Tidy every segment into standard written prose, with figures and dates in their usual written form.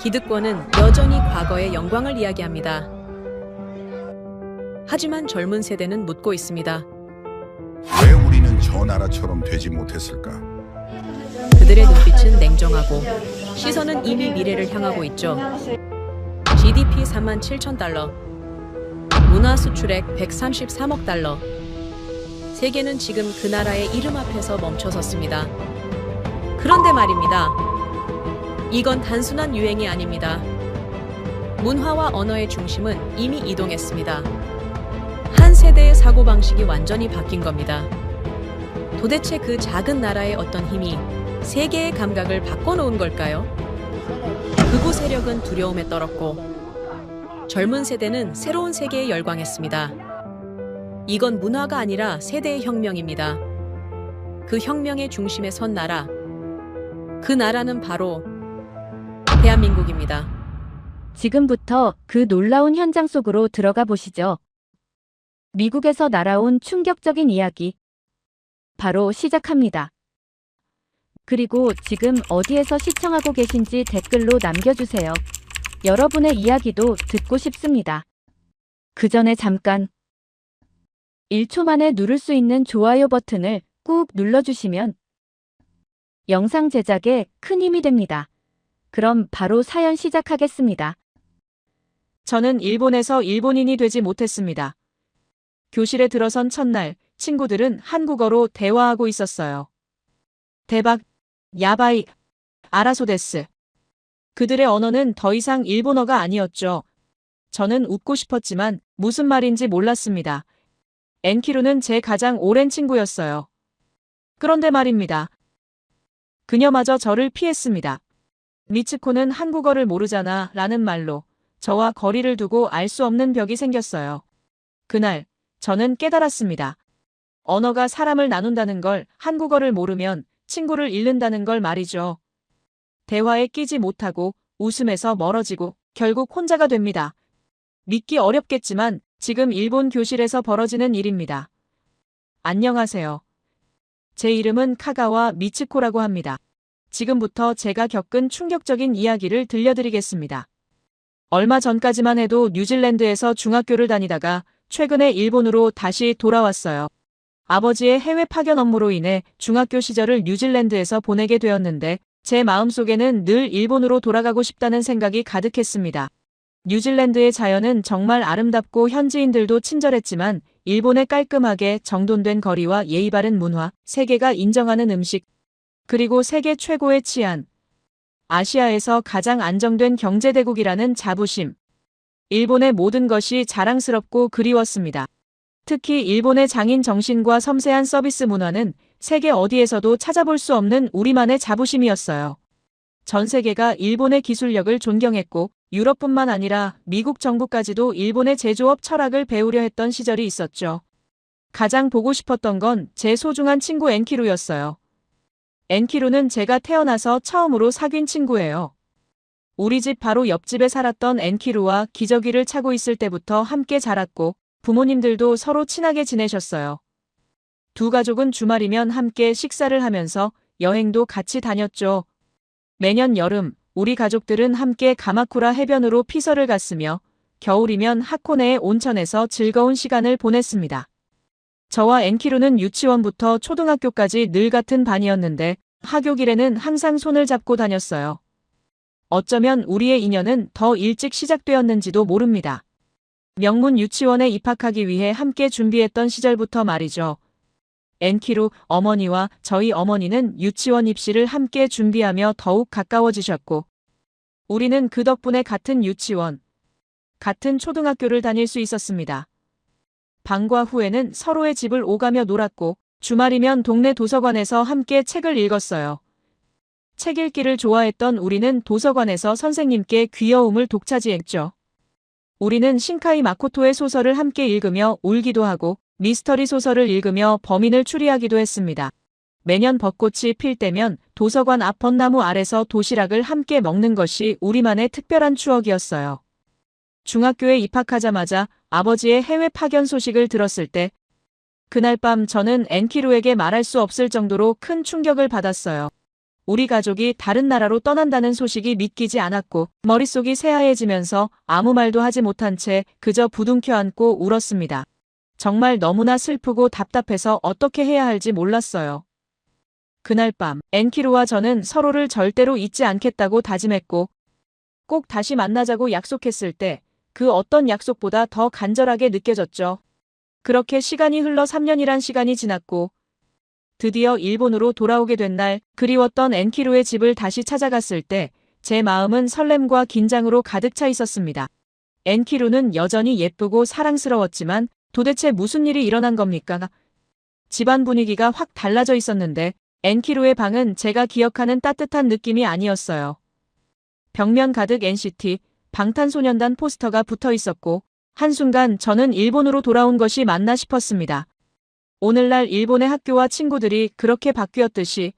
기득권은 여전히 과거의 영광을 이야기합니다. 하지만 젊은 세대는 묻고 있습니다. 왜 우리는 저 나라처럼 되지 못했을까? 그들의 눈빛은 냉정하고 시선은 이미 미래를 향하고 있죠. GDP 37,000달러, 문화 수출액 133억 달러. 세계는 지금 그 나라의 이름 앞에서 멈춰섰습니다. 그런데 말입니다. 이건 단순한 유행이 아닙니다. 문화와 언어의 중심은 이미 이동했습니다. 한 세대의 사고방식이 완전히 바뀐 겁니다. 도대체 그 작은 나라의 어떤 힘이 세계의 감각을 바꿔놓은 걸까요? 극우 세력은 두려움에 떨었고 젊은 세대는 새로운 세계에 열광했습니다. 이건 문화가 아니라 세대의 혁명입니다. 그 혁명의 중심에 선 나라, 그 나라는 바로 대한민국입니다. 지금부터 그 놀라운 현장 속으로 들어가 보시죠. 미국에서 날아온 충격적인 이야기. 바로 시작합니다. 그리고 지금 어디에서 시청하고 계신지 댓글로 남겨주세요. 여러분의 이야기도 듣고 싶습니다. 그 전에 잠깐 1초 만에 누를 수 있는 좋아요 버튼을 꾹 눌러주시면 영상 제작에 큰 힘이 됩니다. 그럼 바로 사연 시작하겠습니다. 저는 일본에서 일본인이 되지 못했습니다. 교실에 들어선 첫날, 친구들은 한국어로 대화하고 있었어요. 대박, 야바이, 아라소데스. 그들의 언어는 더 이상 일본어가 아니었죠. 저는 웃고 싶었지만 무슨 말인지 몰랐습니다. 엔키루는 제 가장 오랜 친구였어요. 그런데 말입니다. 그녀마저 저를 피했습니다. 미츠코는 한국어를 모르잖아 라는 말로 저와 거리를 두고 알 수 없는 벽이 생겼어요. 그날 저는 깨달았습니다. 언어가 사람을 나눈다는 걸, 한국어를 모르면 친구를 잃는다는 걸 말이죠. 대화에 끼지 못하고 웃음에서 멀어지고 결국 혼자가 됩니다. 믿기 어렵겠지만 지금 일본 교실에서 벌어지는 일입니다. 안녕하세요. 제 이름은 카가와 미츠코라고 합니다. 지금부터 제가 겪은 충격적인 이야기를 들려드리겠습니다. 얼마 전까지만 해도 뉴질랜드에서 중학교를 다니다가 최근에 일본으로 다시 돌아왔어요. 아버지의 해외 파견 업무로 인해 중학교 시절을 뉴질랜드에서 보내게 되었는데 제 마음속에는 늘 일본으로 돌아가고 싶다는 생각이 가득했습니다. 뉴질랜드의 자연은 정말 아름답고 현지인들도 친절했지만 일본의 깔끔하게 정돈된 거리와 예의 바른 문화, 세계가 인정하는 음식, 그리고 세계 최고의 치안, 아시아에서 가장 안정된 경제대국이라는 자부심. 일본의 모든 것이 자랑스럽고 그리웠습니다. 특히 일본의 장인 정신과 섬세한 서비스 문화는 세계 어디에서도 찾아볼 수 없는 우리만의 자부심이었어요. 전 세계가 일본의 기술력을 존경했고 유럽뿐만 아니라 미국 정부까지도 일본의 제조업 철학을 배우려 했던 시절이 있었죠. 가장 보고 싶었던 건 제 소중한 친구 엔키루였어요. 엔키루는 제가 태어나서 처음으로 사귄 친구예요. 우리 집 바로 옆집에 살았던 엔키루와 기저귀를 차고 있을 때부터 함께 자랐고 부모님들도 서로 친하게 지내셨어요. 두 가족은 주말이면 함께 식사를 하면서 여행도 같이 다녔죠. 매년 여름 우리 가족들은 함께 가마쿠라 해변으로 피서를 갔으며 겨울이면 하코네의 온천에서 즐거운 시간을 보냈습니다. 저와 엔키루는 유치원부터 초등학교까지 늘 같은 반이었는데 하교길에는 항상 손을 잡고 다녔어요. 어쩌면 우리의 인연은 더 일찍 시작되었는지도 모릅니다. 명문 유치원에 입학하기 위해 함께 준비했던 시절부터 말이죠. 엔키루 어머니와 저희 어머니는 유치원 입시를 함께 준비하며 더욱 가까워지셨고 우리는 그 덕분에 같은 유치원, 같은 초등학교를 다닐 수 있었습니다. 방과 후에는 서로의 집을 오가며 놀았고 주말이면 동네 도서관에서 함께 책을 읽었어요. 책 읽기를 좋아했던 우리는 도서관에서 선생님께 귀여움을 독차지했죠. 우리는 신카이 마코토의 소설을 함께 읽으며 울기도 하고 미스터리 소설을 읽으며 범인을 추리하기도 했습니다. 매년 벚꽃이 필 때면 도서관 앞 벚나무 아래서 도시락을 함께 먹는 것이 우리만의 특별한 추억이었어요. 중학교에 입학하자마자 아버지의 해외 파견 소식을 들었을 때 그날 밤 저는 엔키루에게 말할 수 없을 정도로 큰 충격을 받았어요. 우리 가족이 다른 나라로 떠난다는 소식이 믿기지 않았고 머릿속이 새하얘지면서 아무 말도 하지 못한 채 그저 부둥켜 안고 울었습니다. 정말 너무나 슬프고 답답해서 어떻게 해야 할지 몰랐어요. 그날 밤 엔키루와 저는 서로를 절대로 잊지 않겠다고 다짐했고 꼭 다시 만나자고 약속했을 때 그 어떤 약속보다 더 간절하게 느껴졌죠. 그렇게 시간이 흘러 3년이란 시간이 지났고 드디어 일본으로 돌아오게 된 날 그리웠던 엔키루의 집을 다시 찾아갔을 때 제 마음은 설렘과 긴장으로 가득 차 있었습니다. 엔키루는 여전히 예쁘고 사랑스러웠지만 도대체 무슨 일이 일어난 겁니까? 집안 분위기가 확 달라져 있었는데 엔키루의 방은 제가 기억하는 따뜻한 느낌이 아니었어요. 벽면 가득 NCT, 방탄소년단 포스터가 붙어 있었고 한순간 저는 일본으로 돌아온 것이 맞나 싶었습니다. 오늘날 일본의 학교와 친구들이 그렇게 바뀌었듯이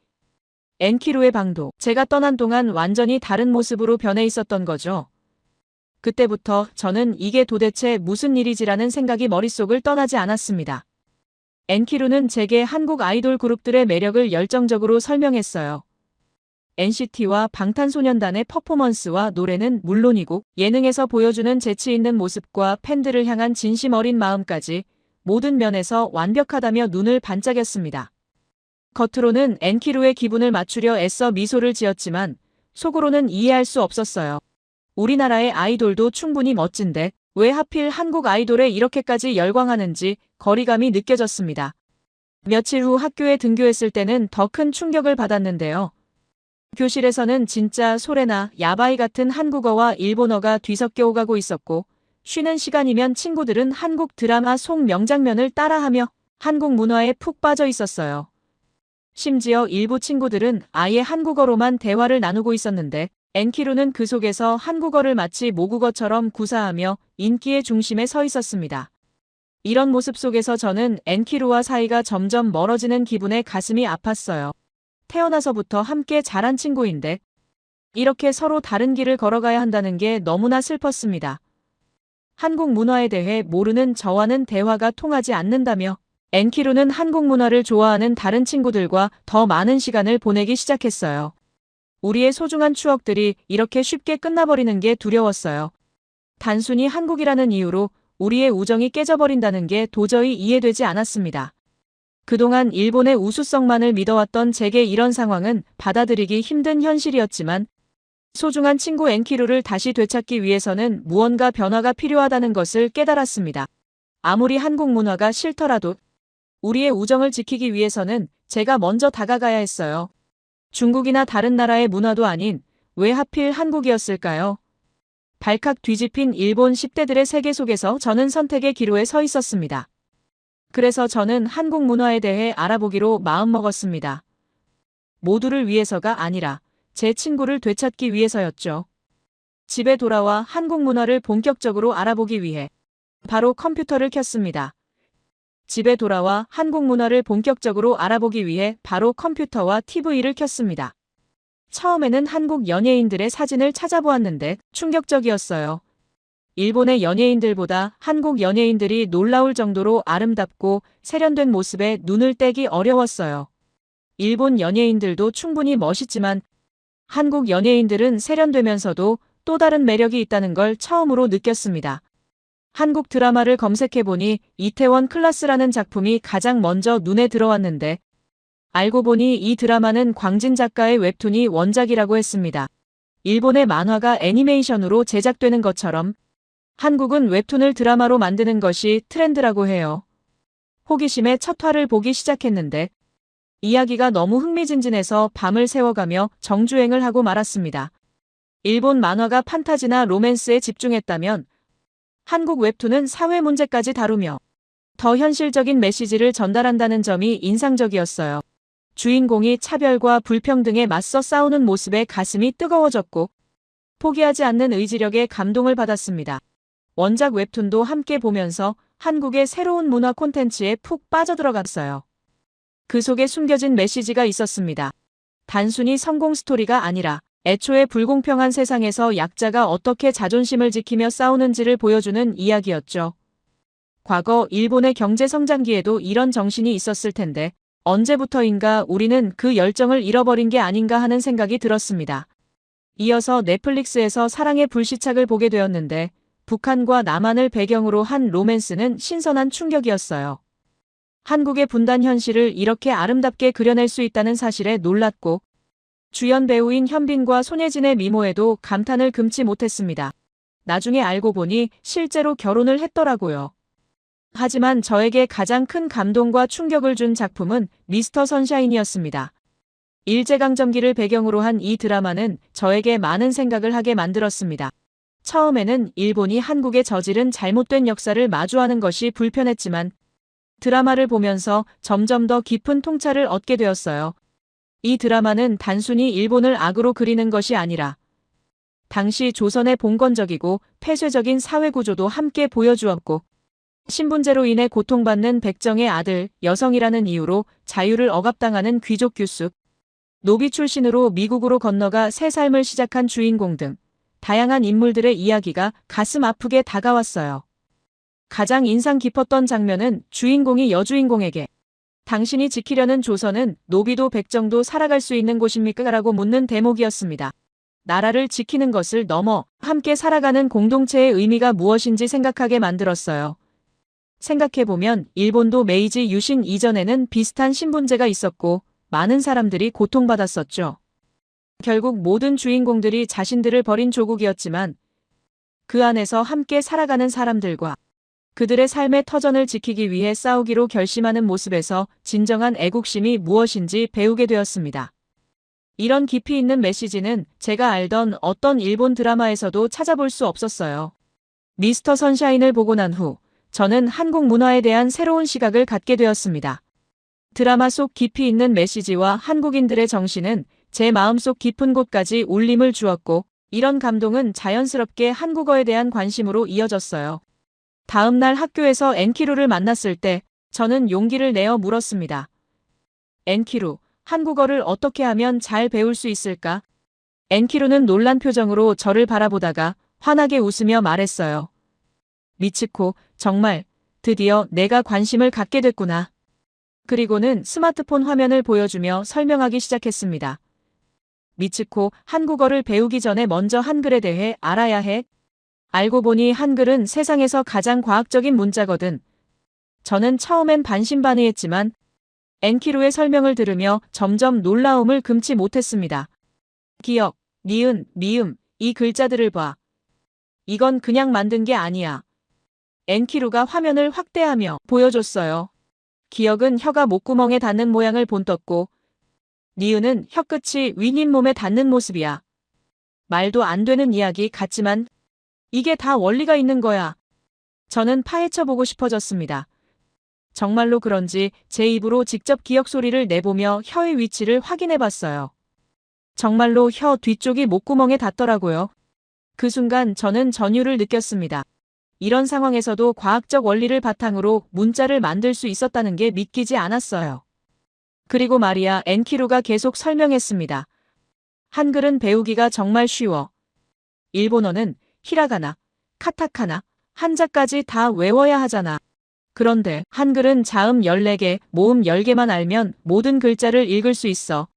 엔키루의 방도 제가 떠난 동안 완전히 다른 모습으로 변해 있었던 거죠. 그때부터 저는 이게 도대체 무슨 일이지라는 생각이 머릿속을 떠나지 않았습니다. 엔키루는 제게 한국 아이돌 그룹들의 매력을 열정적으로 설명했어요. NCT와 방탄소년단의 퍼포먼스와 노래는 물론이고 예능에서 보여주는 재치 있는 모습과 팬들을 향한 진심 어린 마음까지 모든 면에서 완벽하다며 눈을 반짝였습니다. 겉으로는 엔키루의 기분을 맞추려 애써 미소를 지었지만 속으로는 이해할 수 없었어요. 우리나라의 아이돌도 충분히 멋진데 왜 하필 한국 아이돌에 이렇게까지 열광하는지 거리감이 느껴졌습니다. 며칠 후 학교에 등교했을 때는 더 큰 충격을 받았는데요. 교실에서는 진짜 소래나 야바이 같은 한국어와 일본어가 뒤섞여 오가고 있었고 쉬는 시간이면 친구들은 한국 드라마 속 명장면을 따라하며 한국 문화에 푹 빠져 있었어요. 심지어 일부 친구들은 아예 한국어로만 대화를 나누고 있었는데 엔키루는 그 속에서 한국어를 마치 모국어처럼 구사하며 인기의 중심에 서 있었습니다. 이런 모습 속에서 저는 엔키루와 사이가 점점 멀어지는 기분에 가슴이 아팠어요. 태어나서부터 함께 자란 친구인데 이렇게 서로 다른 길을 걸어가야 한다는 게 너무나 슬펐습니다. 한국 문화에 대해 모르는 저와는 대화가 통하지 않는다며 엔키루는 한국 문화를 좋아하는 다른 친구들과 더 많은 시간을 보내기 시작했어요. 우리의 소중한 추억들이 이렇게 쉽게 끝나버리는 게 두려웠어요. 단순히 한국이라는 이유로 우리의 우정이 깨져버린다는 게 도저히 이해되지 않았습니다. 그동안 일본의 우수성만을 믿어왔던 제게 이런 상황은 받아들이기 힘든 현실이었지만 소중한 친구 엔키루를 다시 되찾기 위해서는 무언가 변화가 필요하다는 것을 깨달았습니다. 아무리 한국 문화가 싫더라도 우리의 우정을 지키기 위해서는 제가 먼저 다가가야 했어요. 중국이나 다른 나라의 문화도 아닌 왜 하필 한국이었을까요? 발칵 뒤집힌 일본 10대들의 세계 속에서 저는 선택의 기로에 서 있었습니다. 그래서 저는 한국 문화에 대해 알아보기로 마음먹었습니다. 모두를 위해서가 아니라 제 친구를 되찾기 위해서였죠. 집에 돌아와 한국 문화를 본격적으로 알아보기 위해 바로 컴퓨터를 켰습니다. 집에 돌아와 한국 문화를 본격적으로 알아보기 위해 바로 컴퓨터와 TV를 켰습니다. 처음에는 한국 연예인들의 사진을 찾아보았는데 충격적이었어요. 일본의 연예인들보다 한국 연예인들이 놀라울 정도로 아름답고 세련된 모습에 눈을 떼기 어려웠어요. 일본 연예인들도 충분히 멋있지만 한국 연예인들은 세련되면서도 또 다른 매력이 있다는 걸 처음으로 느꼈습니다. 한국 드라마를 검색해보니 이태원 클라스라는 작품이 가장 먼저 눈에 들어왔는데 알고 보니 이 드라마는 광진 작가의 웹툰이 원작이라고 했습니다. 일본의 만화가 애니메이션으로 제작되는 것처럼 한국은 웹툰을 드라마로 만드는 것이 트렌드라고 해요. 호기심에 첫 화를 보기 시작했는데 이야기가 너무 흥미진진해서 밤을 새워가며 정주행을 하고 말았습니다. 일본 만화가 판타지나 로맨스에 집중했다면 한국 웹툰은 사회 문제까지 다루며 더 현실적인 메시지를 전달한다는 점이 인상적이었어요. 주인공이 차별과 불평등에 맞서 싸우는 모습에 가슴이 뜨거워졌고 포기하지 않는 의지력에 감동을 받았습니다. 원작 웹툰도 함께 보면서 한국의 새로운 문화 콘텐츠에 푹 빠져들어갔어요. 그 속에 숨겨진 메시지가 있었습니다. 단순히 성공 스토리가 아니라 애초에 불공평한 세상에서 약자가 어떻게 자존심을 지키며 싸우는지를 보여주는 이야기였죠. 과거 일본의 경제 성장기에도 이런 정신이 있었을 텐데 언제부터인가 우리는 그 열정을 잃어버린 게 아닌가 하는 생각이 들었습니다. 이어서 넷플릭스에서 사랑의 불시착을 보게 되었는데 북한과 남한을 배경으로 한 로맨스는 신선한 충격이었어요. 한국의 분단 현실을 이렇게 아름답게 그려낼 수 있다는 사실에 놀랐고 주연 배우인 현빈과 손예진의 미모에도 감탄을 금치 못했습니다. 나중에 알고 보니 실제로 결혼을 했더라고요. 하지만 저에게 가장 큰 감동과 충격을 준 작품은 미스터 선샤인이었습니다. 일제강점기를 배경으로 한 이 드라마는 저에게 많은 생각을 하게 만들었습니다. 처음에는 일본이 한국에 저지른 잘못된 역사를 마주하는 것이 불편했지만 드라마를 보면서 점점 더 깊은 통찰을 얻게 되었어요. 이 드라마는 단순히 일본을 악으로 그리는 것이 아니라 당시 조선의 봉건적이고 폐쇄적인 사회구조도 함께 보여주었고 신분제로 인해 고통받는 백정의 아들, 여성이라는 이유로 자유를 억압당하는 귀족 규숙, 노비 출신으로 미국으로 건너가 새 삶을 시작한 주인공 등 다양한 인물들의 이야기가 가슴 아프게 다가왔어요. 가장 인상 깊었던 장면은 주인공이 여주인공에게 당신이 지키려는 조선은 노비도 백정도 살아갈 수 있는 곳입니까? 라고 묻는 대목이었습니다. 나라를 지키는 것을 넘어 함께 살아가는 공동체의 의미가 무엇인지 생각하게 만들었어요. 생각해보면 일본도 메이지 유신 이전에는 비슷한 신분제가 있었고 많은 사람들이 고통받았었죠. 결국 모든 주인공들이 자신들을 버린 조국이었지만 그 안에서 함께 살아가는 사람들과 그들의 삶의 터전을 지키기 위해 싸우기로 결심하는 모습에서 진정한 애국심이 무엇인지 배우게 되었습니다. 이런 깊이 있는 메시지는 제가 알던 어떤 일본 드라마에서도 찾아볼 수 없었어요. 미스터 선샤인을 보고 난 후 저는 한국 문화에 대한 새로운 시각을 갖게 되었습니다. 드라마 속 깊이 있는 메시지와 한국인들의 정신은 제 마음속 깊은 곳까지 울림을 주었고 이런 감동은 자연스럽게 한국어에 대한 관심으로 이어졌어요. 다음 날 학교에서 엔키루를 만났을 때 저는 용기를 내어 물었습니다. 엔키루, 한국어를 어떻게 하면 잘 배울 수 있을까? 엔키루는 놀란 표정으로 저를 바라보다가 환하게 웃으며 말했어요. 미츠코, 정말 드디어 내가 관심을 갖게 됐구나. 그리고는 스마트폰 화면을 보여주며 설명하기 시작했습니다. 미츠코, 한국어를 배우기 전에 먼저 한글에 대해 알아야 해. 알고 보니 한글은 세상에서 가장 과학적인 문자거든. 저는 처음엔 반신반의했지만 엔키루의 설명을 들으며 점점 놀라움을 금치 못했습니다. 기역, 니은, 미음, 이 글자들을 봐. 이건 그냥 만든 게 아니야. 엔키루가 화면을 확대하며 보여줬어요. 기역은 혀가 목구멍에 닿는 모양을 본떴고 니은은 혀끝이 윈인 몸에 닿는 모습이야. 말도 안 되는 이야기 같지만 이게 다 원리가 있는 거야. 저는 파헤쳐보고 싶어졌습니다. 정말로 그런지 제 입으로 직접 기역 소리를 내보며 혀의 위치를 확인해봤어요. 정말로 혀 뒤쪽이 목구멍에 닿더라고요. 그 순간 저는 전율을 느꼈습니다. 이런 상황에서도 과학적 원리를 바탕으로 문자를 만들 수 있었다는 게 믿기지 않았어요. 그리고 말이야, 엔키루가 계속 설명했습니다. 한글은 배우기가 정말 쉬워. 일본어는 히라가나, 카타카나, 한자까지 다 외워야 하잖아. 그런데 한글은 자음 14개, 모음 10개만 알면 모든 글자를 읽을 수 있어.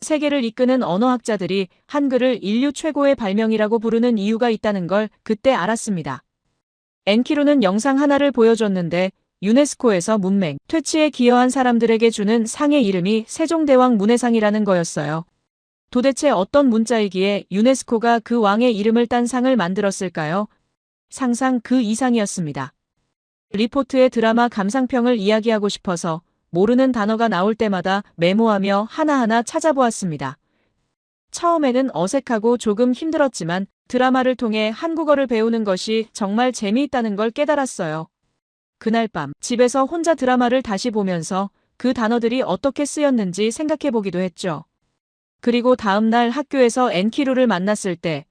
세계를 이끄는 언어학자들이 한글을 인류 최고의 발명이라고 부르는 이유가 있다는 걸 그때 알았습니다. 엔키루는 영상 하나를 보여줬는데 유네스코에서 문맹, 퇴치에 기여한 사람들에게 주는 상의 이름이 세종대왕 문해상이라는 거였어요. 도대체 어떤 문자이기에 유네스코가 그 왕의 이름을 딴 상을 만들었을까요? 상상 그 이상이었습니다. 리포트의 드라마 감상평을 이야기하고 싶어서 모르는 단어가 나올 때마다 메모하며 하나하나 찾아보았습니다. 처음에는 어색하고 조금 힘들었지만 드라마를 통해 한국어를 배우는 것이 정말 재미있다는 걸 깨달았어요. 그날 밤 집에서 혼자 드라마를 다시 보면서 그 단어들이 어떻게 쓰였는지 생각해보기도 했죠. 그리고 다음 날 학교에서 엔키루를 만났을 때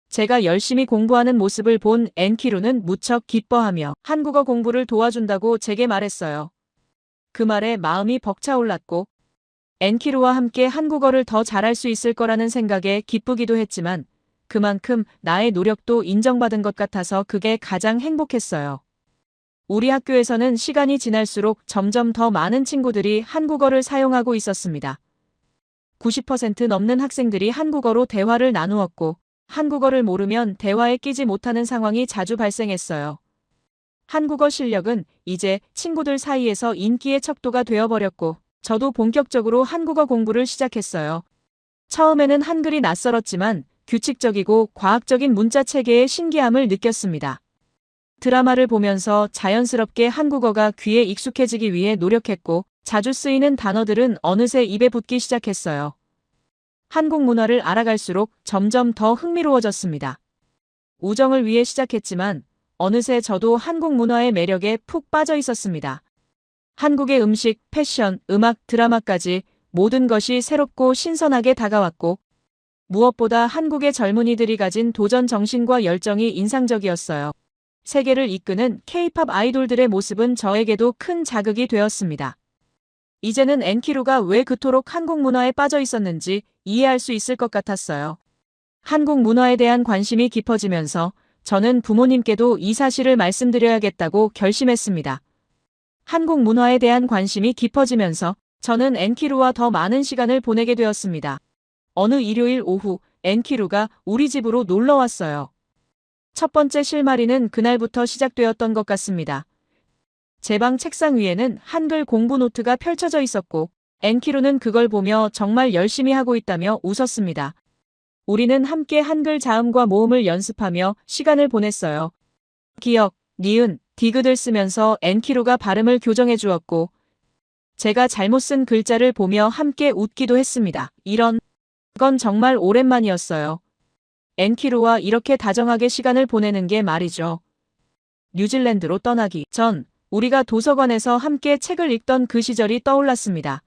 제가 열심히 공부하는 모습을 본 엔키루는 무척 기뻐하며 한국어 공부를 도와준다고 제게 말했어요. 그 말에 마음이 벅차올랐고 엔키루와 함께 한국어를 더 잘할 수 있을 거라는 생각에 기쁘기도 했지만 그만큼 나의 노력도 인정받은 것 같아서 그게 가장 행복했어요. 우리 학교에서는 시간이 지날수록 점점 더 많은 친구들이 한국어를 사용하고 있었습니다. 90% 넘는 학생들이 한국어로 대화를 나누었고, 한국어를 모르면 대화에 끼지 못하는 상황이 자주 발생했어요. 한국어 실력은 이제 친구들 사이에서 인기의 척도가 되어버렸고, 저도 본격적으로 한국어 공부를 시작했어요. 처음에는 한글이 낯설었지만 규칙적이고 과학적인 문자 체계의 신기함을 느꼈습니다. 드라마를 보면서 자연스럽게 한국어가 귀에 익숙해지기 위해 노력했고, 자주 쓰이는 단어들은 어느새 입에 붙기 시작했어요. 한국 문화를 알아갈수록 점점 더 흥미로워졌습니다. 우정을 위해 시작했지만 어느새 저도 한국 문화의 매력에 푹 빠져 있었습니다. 한국의 음식, 패션, 음악, 드라마까지 모든 것이 새롭고 신선하게 다가왔고, 무엇보다 한국의 젊은이들이 가진 도전 정신과 열정이 인상적이었어요. 세계를 이끄는 K-팝 아이돌들의 모습은 저에게도 큰 자극이 되었습니다. 이제는 엔키루가 왜 그토록 한국 문화에 빠져 있었는지 이해할 수 있을 것 같았어요. 한국 문화에 대한 관심이 깊어지면서 저는 부모님께도 이 사실을 말씀드려야겠다고 결심했습니다. 한국 문화에 대한 관심이 깊어지면서 저는 엔키루와 더 많은 시간을 보내게 되었습니다. 어느 일요일 오후 엔키루가 우리 집으로 놀러 왔어요. 첫 번째 실마리는 그날부터 시작되었던 것 같습니다. 제 방 책상 위에는 한글 공부 노트가 펼쳐져 있었고, 엔키루는 그걸 보며 정말 열심히 하고 있다며 웃었습니다. 우리는 함께 한글 자음과 모음을 연습하며 시간을 보냈어요. 기역, 니은, 디귿을 쓰면서 엔키루가 발음을 교정해 주었고, 제가 잘못 쓴 글자를 보며 함께 웃기도 했습니다. 이런 건 정말 오랜만이었어요. 엔키루와 이렇게 다정하게 시간을 보내는 게 말이죠. 뉴질랜드로 떠나기 전 우리가 도서관에서 함께 책을 읽던 그 시절이 떠올랐습니다.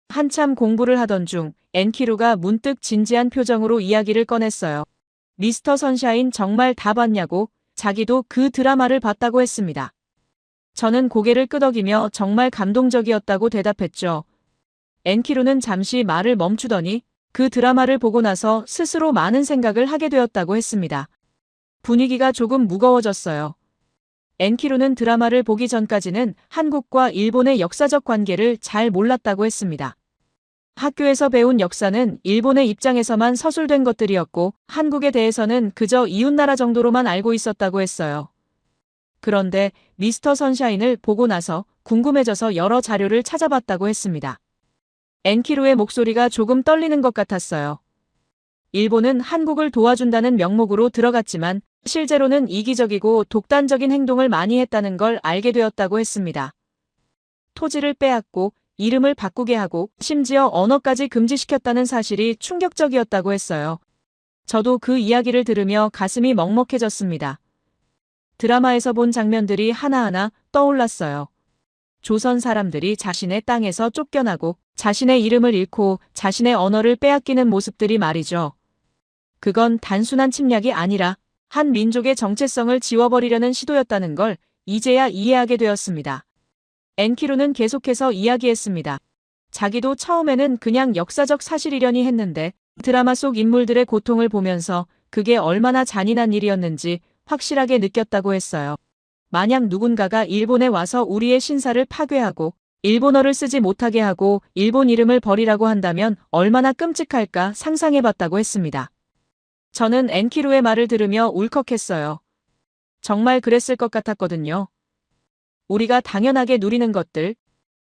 한참 공부를 하던 중 엔키루가 문득 진지한 표정으로 이야기를 꺼냈어요. 미스터 선샤인 정말 다 봤냐고, 자기도 그 드라마를 봤다고 했습니다. 저는 고개를 끄덕이며 정말 감동적이었다고 대답했죠. 엔키루는 잠시 말을 멈추더니 그 드라마를 보고 나서 스스로 많은 생각을 하게 되었다고 했습니다. 분위기가 조금 무거워졌어요. 엔키루는 드라마를 보기 전까지는 한국과 일본의 역사적 관계를 잘 몰랐다고 했습니다. 학교에서 배운 역사는 일본의 입장에서만 서술된 것들이었고, 한국에 대해서는 그저 이웃나라 정도로만 알고 있었다고 했어요. 그런데 미스터 선샤인을 보고 나서 궁금해져서 여러 자료를 찾아봤다고 했습니다. 엔키루의 목소리가 조금 떨리는 것 같았어요. 일본은 한국을 도와준다는 명목으로 들어갔지만 실제로는 이기적이고 독단적인 행동을 많이 했다는 걸 알게 되었다고 했습니다. 토지를 빼앗고 이름을 바꾸게 하고 심지어 언어까지 금지시켰다는 사실이 충격적이었다고 했어요. 저도 그 이야기를 들으며 가슴이 먹먹해졌습니다. 드라마에서 본 장면들이 하나하나 떠올랐어요. 조선 사람들이 자신의 땅에서 쫓겨나고 자신의 이름을 잃고 자신의 언어를 빼앗기는 모습들이 말이죠. 그건 단순한 침략이 아니라 한 민족의 정체성을 지워버리려는 시도였다는 걸 이제야 이해하게 되었습니다. 엔키루는 계속해서 이야기했습니다. 자기도 처음에는 그냥 역사적 사실이려니 했는데 드라마 속 인물들의 고통을 보면서 그게 얼마나 잔인한 일이었는지 확실하게 느꼈다고 했어요. 만약 누군가가 일본에 와서 우리의 신사를 파괴하고 일본어를 쓰지 못하게 하고 일본 이름을 버리라고 한다면 얼마나 끔찍할까 상상해봤다고 했습니다. 저는 엔키루의 말을 들으며 울컥했어요. 정말 그랬을 것 같았거든요. 우리가 당연하게 누리는 것들,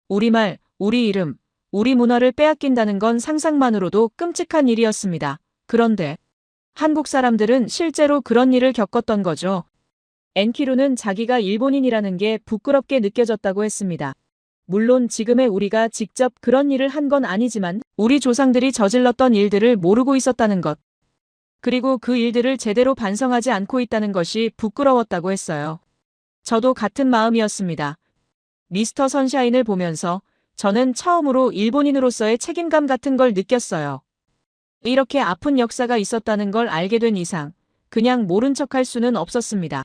우리말, 우리 이름, 우리 문화를 빼앗긴다는 건 상상만으로도 끔찍한 일이었습니다. 그런데 한국 사람들은 실제로 그런 일을 겪었던 거죠. 엔키루는 자기가 일본인이라는 게 부끄럽게 느껴졌다고 했습니다. 물론 지금의 우리가 직접 그런 일을 한 건 아니지만 우리 조상들이 저질렀던 일들을 모르고 있었다는 것, 그리고 그 일들을 제대로 반성하지 않고 있다는 것이 부끄러웠다고 했어요. 저도 같은 마음이었습니다. 미스터 선샤인을 보면서 저는 처음으로 일본인으로서의 책임감 같은 걸 느꼈어요. 이렇게 아픈 역사가 있었다는 걸 알게 된 이상 그냥 모른 척할 수는 없었습니다.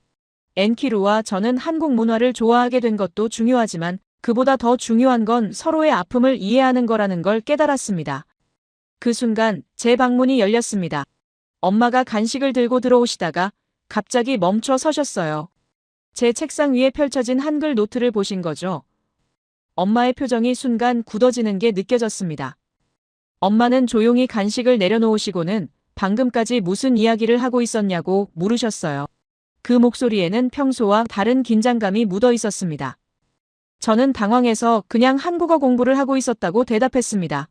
엔키루와 저는 한국 문화를 좋아하게 된 것도 중요하지만 그보다 더 중요한 건 서로의 아픔을 이해하는 거라는 걸 깨달았습니다. 그 순간 제 방문이 열렸습니다. 엄마가 간식을 들고 들어오시다가 갑자기 멈춰 서셨어요. 제 책상 위에 펼쳐진 한글 노트를 보신 거죠? 엄마의 표정이 순간 굳어지는 게 느껴졌습니다. 엄마는 조용히 간식을 내려놓으시고는 방금까지 무슨 이야기를 하고 있었냐고 물으셨어요. 그 목소리에는 평소와 다른 긴장감이 묻어 있었습니다. 저는 당황해서 그냥 한국어 공부를 하고 있었다고 대답했습니다.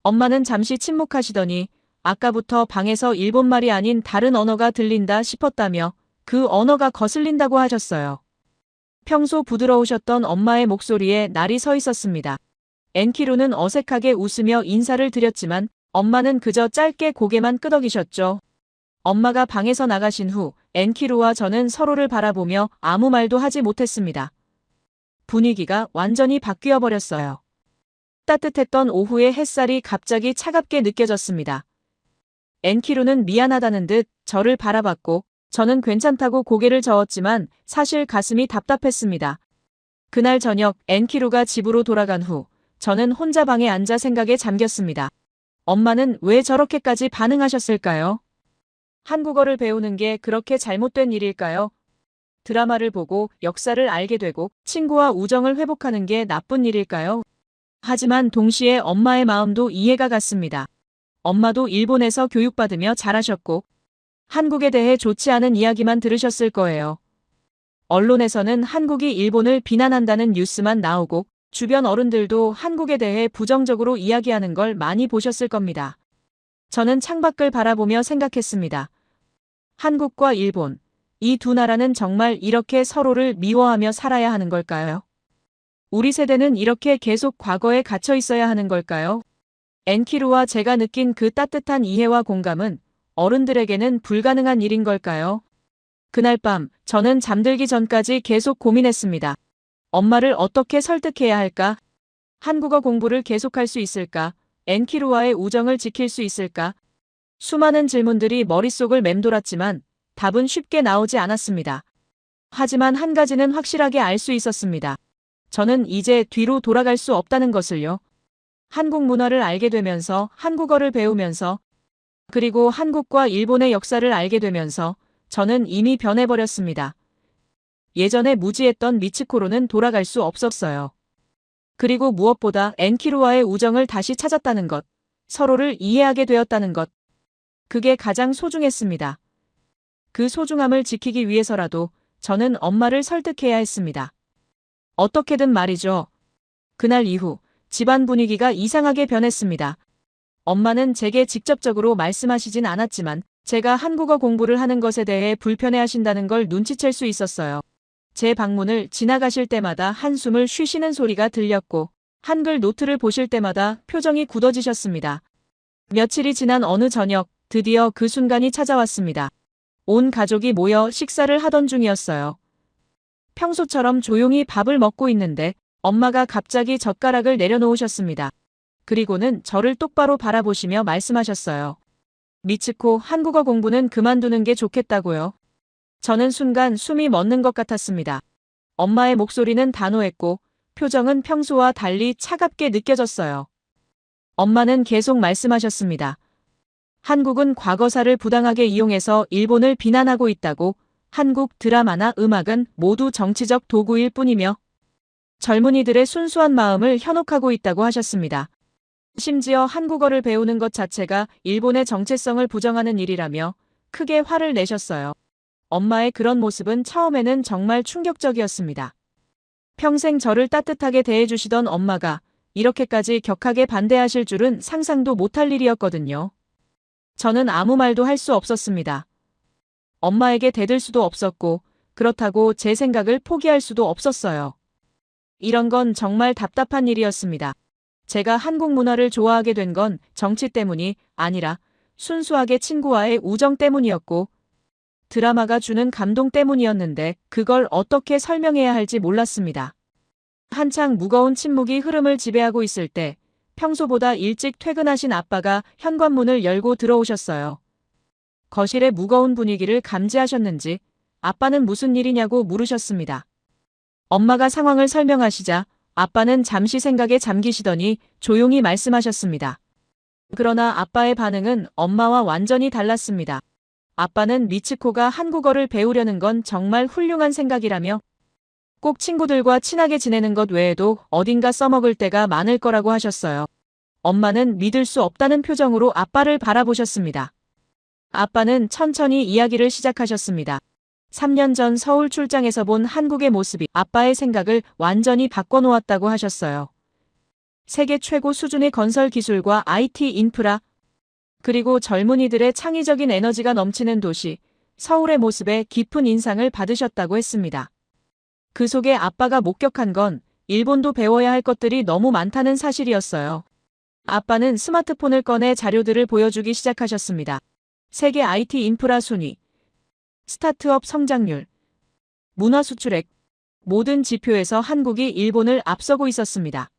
엄마는 잠시 침묵하시더니 아까부터 방에서 일본말이 아닌 다른 언어가 들린다 싶었다며 그 언어가 거슬린다고 하셨어요. 평소 부드러우셨던 엄마의 목소리에 날이 서 있었습니다. 엔키루는 어색하게 웃으며 인사를 드렸지만 엄마는 그저 짧게 고개만 끄덕이셨죠. 엄마가 방에서 나가신 후 엔키루와 저는 서로를 바라보며 아무 말도 하지 못했습니다. 분위기가 완전히 바뀌어 버렸어요. 따뜻했던 오후의 햇살이 갑자기 차갑게 느껴졌습니다. 엔키루는 미안하다는 듯 저를 바라봤고 저는 괜찮다고 고개를 저었지만 사실 가슴이 답답했습니다. 그날 저녁 엔키루가 집으로 돌아간 후 저는 혼자 방에 앉아 생각에 잠겼습니다. 엄마는 왜 저렇게까지 반응하셨을까요? 한국어를 배우는 게 그렇게 잘못된 일일까요? 드라마를 보고 역사를 알게 되고 친구와 우정을 회복하는 게 나쁜 일일까요? 하지만 동시에 엄마의 마음도 이해가 갔습니다. 엄마도 일본에서 교육받으며 자라셨고 한국에 대해 좋지 않은 이야기만 들으셨을 거예요. 언론에서는 한국이 일본을 비난한다는 뉴스만 나오고 주변 어른들도 한국에 대해 부정적으로 이야기하는 걸 많이 보셨을 겁니다. 저는 창밖을 바라보며 생각했습니다. 한국과 일본, 이 두 나라는 정말 이렇게 서로를 미워하며 살아야 하는 걸까요? 우리 세대는 이렇게 계속 과거에 갇혀 있어야 하는 걸까요? 엔키루와 제가 느낀 그 따뜻한 이해와 공감은 어른들에게는 불가능한 일인 걸까요? 그날 밤 저는 잠들기 전까지 계속 고민했습니다. 엄마를 어떻게 설득해야 할까? 한국어 공부를 계속할 수 있을까? 엔키루와의 우정을 지킬 수 있을까? 수많은 질문들이 머릿속을 맴돌았지만 답은 쉽게 나오지 않았습니다. 하지만 한 가지는 확실하게 알 수 있었습니다. 저는 이제 뒤로 돌아갈 수 없다는 것을요. 한국 문화를 알게 되면서 한국어를 배우면서 그리고 한국과 일본의 역사를 알게 되면서 저는 이미 변해버렸습니다. 예전에 무지했던 미츠코로는 돌아갈 수 없었어요. 그리고 무엇보다 엔키루와의 우정을 다시 찾았다는 것, 서로를 이해하게 되었다는 것, 그게 가장 소중했습니다. 그 소중함을 지키기 위해서라도 저는 엄마를 설득해야 했습니다. 어떻게든 말이죠. 그날 이후 집안 분위기가 이상하게 변했습니다. 엄마는 제게 직접적으로 말씀하시진 않았지만 제가 한국어 공부를 하는 것에 대해 불편해하신다는 걸 눈치챌 수 있었어요. 제 방문을 지나가실 때마다 한숨을 쉬시는 소리가 들렸고 한글 노트를 보실 때마다 표정이 굳어지셨습니다. 며칠이 지난 어느 저녁 드디어 그 순간이 찾아왔습니다. 온 가족이 모여 식사를 하던 중이었어요. 평소처럼 조용히 밥을 먹고 있는데 엄마가 갑자기 젓가락을 내려놓으셨습니다. 그리고는 저를 똑바로 바라보시며 말씀하셨어요. 미츠코, 한국어 공부는 그만두는 게 좋겠다고요. 저는 순간 숨이 멎는 것 같았습니다. 엄마의 목소리는 단호했고 표정은 평소와 달리 차갑게 느껴졌어요. 엄마는 계속 말씀하셨습니다. 한국은 과거사를 부당하게 이용해서 일본을 비난하고 있다고. 한국 드라마나 음악은 모두 정치적 도구일 뿐이며 젊은이들의 순수한 마음을 현혹하고 있다고 하셨습니다. 심지어 한국어를 배우는 것 자체가 일본의 정체성을 부정하는 일이라며 크게 화를 내셨어요. 엄마의 그런 모습은 처음에는 정말 충격적이었습니다. 평생 저를 따뜻하게 대해주시던 엄마가 이렇게까지 격하게 반대하실 줄은 상상도 못할 일이었거든요. 저는 아무 말도 할 수 없었습니다. 엄마에게 대들 수도 없었고 그렇다고 제 생각을 포기할 수도 없었어요. 이런 건 정말 답답한 일이었습니다. 제가 한국 문화를 좋아하게 된 건 정치 때문이 아니라 순수하게 친구와의 우정 때문이었고 드라마가 주는 감동 때문이었는데 그걸 어떻게 설명해야 할지 몰랐습니다. 한창 무거운 침묵이 흐름을 지배하고 있을 때 평소보다 일찍 퇴근하신 아빠가 현관문을 열고 들어오셨어요. 거실의 무거운 분위기를 감지하셨는지 아빠는 무슨 일이냐고 물으셨습니다. 엄마가 상황을 설명하시자 아빠는 잠시 생각에 잠기시더니 조용히 말씀하셨습니다. 그러나 아빠의 반응은 엄마와 완전히 달랐습니다. 아빠는 미츠코가 한국어를 배우려는 건 정말 훌륭한 생각이라며 꼭 친구들과 친하게 지내는 것 외에도 어딘가 써먹을 때가 많을 거라고 하셨어요. 엄마는 믿을 수 없다는 표정으로 아빠를 바라보셨습니다. 아빠는 천천히 이야기를 시작하셨습니다. 3년 전 서울 출장에서 본 한국의 모습이 아빠의 생각을 완전히 바꿔놓았다고 하셨어요. 세계 최고 수준의 건설 기술과 IT 인프라, 그리고 젊은이들의 창의적인 에너지가 넘치는 도시, 서울의 모습에 깊은 인상을 받으셨다고 했습니다. 그 속에 아빠가 목격한 건 일본도 배워야 할 것들이 너무 많다는 사실이었어요. 아빠는 스마트폰을 꺼내 자료들을 보여주기 시작하셨습니다. 세계 IT 인프라 순위, 스타트업 성장률, 문화 수출액, 모든 지표에서 한국이 일본을 앞서고 있었습니다.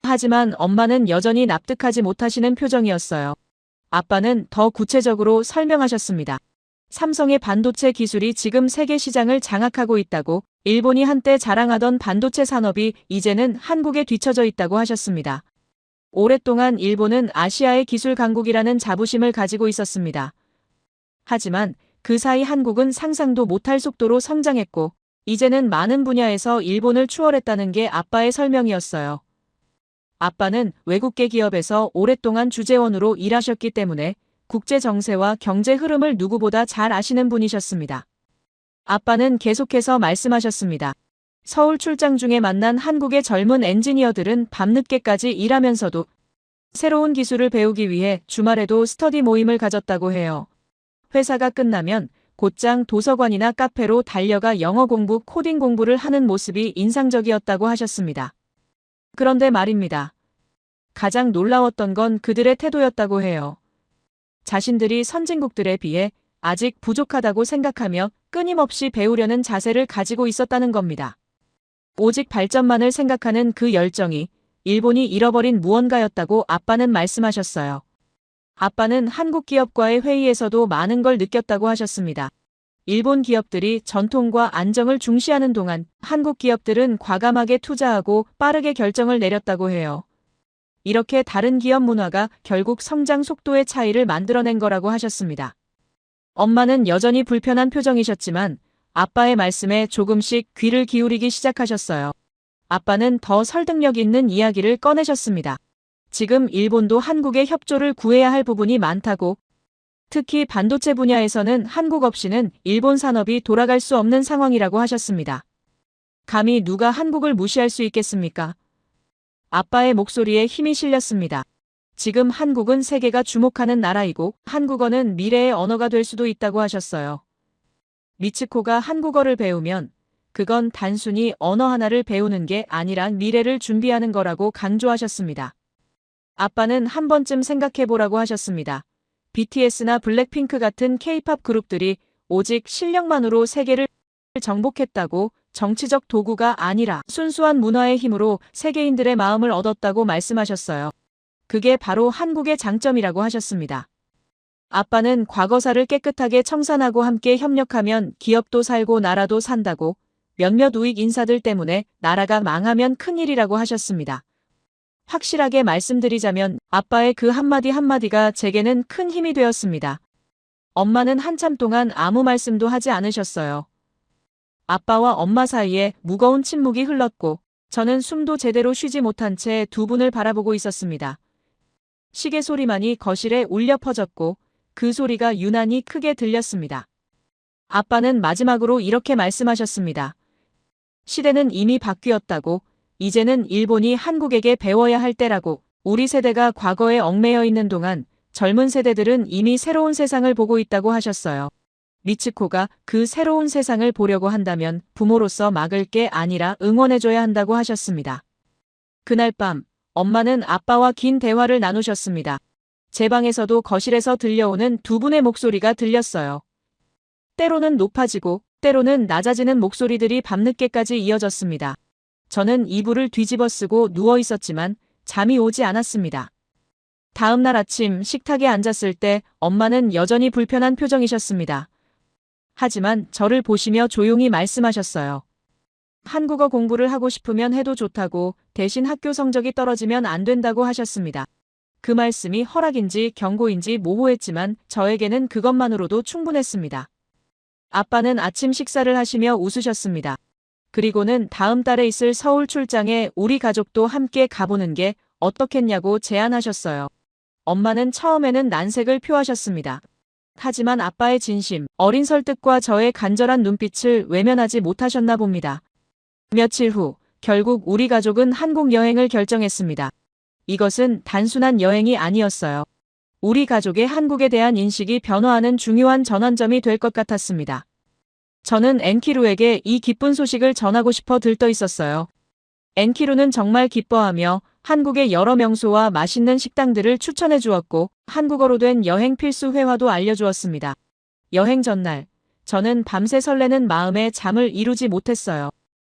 하지만 엄마는 여전히 납득하지 못하시는 표정이었어요. 아빠는 더 구체적으로 설명하셨습니다. 삼성의 반도체 기술이 지금 세계 시장을 장악하고 있다고, 일본이 한때 자랑하던 반도체 산업이 이제는 한국에 뒤처져 있다고 하셨습니다. 오랫동안 일본은 아시아의 기술 강국이라는 자부심을 가지고 있었습니다. 하지만 그 사이 한국은 상상도 못할 속도로 성장했고, 이제는 많은 분야에서 일본을 추월했다는 게 아빠의 설명이었어요. 아빠는 외국계 기업에서 오랫동안 주재원으로 일하셨기 때문에 국제 정세와 경제 흐름을 누구보다 잘 아시는 분이셨습니다. 아빠는 계속해서 말씀하셨습니다. 서울 출장 중에 만난 한국의 젊은 엔지니어들은 밤늦게까지 일하면서도 새로운 기술을 배우기 위해 주말에도 스터디 모임을 가졌다고 해요. 회사가 끝나면 곧장 도서관이나 카페로 달려가 영어 공부, 코딩 공부를 하는 모습이 인상적이었다고 하셨습니다. 그런데 말입니다. 가장 놀라웠던 건 그들의 태도였다고 해요. 자신들이 선진국들에 비해 아직 부족하다고 생각하며 끊임없이 배우려는 자세를 가지고 있었다는 겁니다. 오직 발전만을 생각하는 그 열정이 일본이 잃어버린 무언가였다고 아빠는 말씀하셨어요. 아빠는 한국 기업과의 회의에서도 많은 걸 느꼈다고 하셨습니다. 일본 기업들이 전통과 안정을 중시하는 동안 한국 기업들은 과감하게 투자하고 빠르게 결정을 내렸다고 해요. 이렇게 다른 기업 문화가 결국 성장 속도의 차이를 만들어낸 거라고 하셨습니다. 엄마는 여전히 불편한 표정이셨지만 아빠의 말씀에 조금씩 귀를 기울이기 시작하셨어요. 아빠는 더 설득력 있는 이야기를 꺼내셨습니다. 지금 일본도 한국의 협조를 구해야 할 부분이 많다고, 특히 반도체 분야에서는 한국 없이는 일본 산업이 돌아갈 수 없는 상황이라고 하셨습니다. 감히 누가 한국을 무시할 수 있겠습니까? 아빠의 목소리에 힘이 실렸습니다. 지금 한국은 세계가 주목하는 나라이고 한국어는 미래의 언어가 될 수도 있다고 하셨어요. 미츠코가 한국어를 배우면 그건 단순히 언어 하나를 배우는 게 아니라 미래를 준비하는 거라고 강조하셨습니다. 아빠는 한 번쯤 생각해보라고 하셨습니다. BTS나 블랙핑크 같은 K-팝 그룹들이 오직 실력만으로 세계를 정복했다고, 정치적 도구가 아니라 순수한 문화의 힘으로 세계인들의 마음을 얻었다고 말씀하셨어요. 그게 바로 한국의 장점이라고 하셨습니다. 아빠는 과거사를 깨끗하게 청산하고 함께 협력하면 기업도 살고 나라도 산다고, 몇몇 우익 인사들 때문에 나라가 망하면 큰일이라고 하셨습니다. 확실하게 말씀드리자면 아빠의 그 한마디 한마디가 제게는 큰 힘이 되었습니다. 엄마는 한참 동안 아무 말씀도 하지 않으셨어요. 아빠와 엄마 사이에 무거운 침묵이 흘렀고 저는 숨도 제대로 쉬지 못한 채 두 분을 바라보고 있었습니다. 시계 소리만이 거실에 울려 퍼졌고 그 소리가 유난히 크게 들렸습니다. 아빠는 마지막으로 이렇게 말씀하셨습니다. 시대는 이미 바뀌었다고, 이제는 일본이 한국에게 배워야 할 때라고, 우리 세대가 과거에 얽매여 있는 동안 젊은 세대들은 이미 새로운 세상을 보고 있다고 하셨어요. 미츠코가 그 새로운 세상을 보려고 한다면 부모로서 막을 게 아니라 응원해줘야 한다고 하셨습니다. 그날 밤, 엄마는 아빠와 긴 대화를 나누셨습니다. 제 방에서도 거실에서 들려오는 두 분의 목소리가 들렸어요. 때로는 높아지고 때로는 낮아지는 목소리들이 밤늦게까지 이어졌습니다. 저는 이불을 뒤집어 쓰고 누워 있었지만 잠이 오지 않았습니다. 다음 날 아침 식탁에 앉았을 때 엄마는 여전히 불편한 표정이셨습니다. 하지만 저를 보시며 조용히 말씀하셨어요. 한국어 공부를 하고 싶으면 해도 좋다고, 대신 학교 성적이 떨어지면 안 된다고 하셨습니다. 그 말씀이 허락인지 경고인지 모호했지만 저에게는 그것만으로도 충분했습니다. 아빠는 아침 식사를 하시며 웃으셨습니다. 그리고는 다음 달에 있을 서울 출장에 우리 가족도 함께 가보는 게 어떻겠냐고 제안하셨어요. 엄마는 처음에는 난색을 표하셨습니다. 하지만 아빠의 진심, 어린 설득과 저의 간절한 눈빛을 외면하지 못하셨나 봅니다. 며칠 후, 결국 우리 가족은 한국 여행을 결정했습니다. 이것은 단순한 여행이 아니었어요. 우리 가족의 한국에 대한 인식이 변화하는 중요한 전환점이 될 것 같았습니다. 저는 엔키루에게 이 기쁜 소식을 전하고 싶어 들떠 있었어요. 엔키루는 정말 기뻐하며 한국의 여러 명소와 맛있는 식당들을 추천해 주었고 한국어로 된 여행 필수 회화도 알려주었습니다. 여행 전날, 저는 밤새 설레는 마음에 잠을 이루지 못했어요.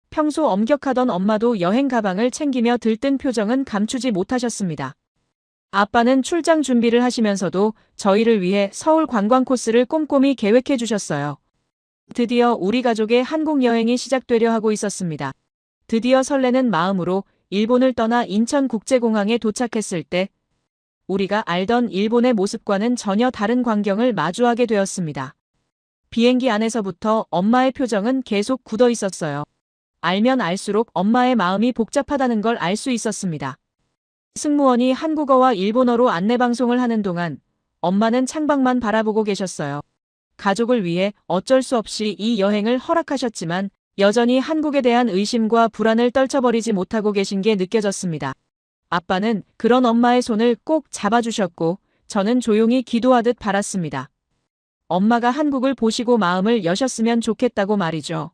평소 엄격하던 엄마도 여행 가방을 챙기며 들뜬 표정은 감추지 못하셨습니다. 아빠는 출장 준비를 하시면서도 저희를 위해 서울 관광 코스를 꼼꼼히 계획해 주셨어요. 드디어 우리 가족의 한국 여행이 시작되려 하고 있었습니다. 드디어 설레는 마음으로 일본을 떠나 인천국제공항에 도착했을 때 우리가 알던 일본의 모습과는 전혀 다른 광경을 마주하게 되었습니다. 비행기 안에서부터 엄마의 표정은 계속 굳어 있었어요. 알면 알수록 엄마의 마음이 복잡하다는 걸 알 수 있었습니다. 승무원이 한국어와 일본어로 안내방송을 하는 동안 엄마는 창밖만 바라보고 계셨어요. 가족을 위해 어쩔 수 없이 이 여행을 허락하셨지만 여전히 한국에 대한 의심과 불안을 떨쳐버리지 못하고 계신 게 느껴졌습니다. 아빠는 그런 엄마의 손을 꼭 잡아주셨고 저는 조용히 기도하듯 바랐습니다. 엄마가 한국을 보시고 마음을 여셨으면 좋겠다고 말이죠.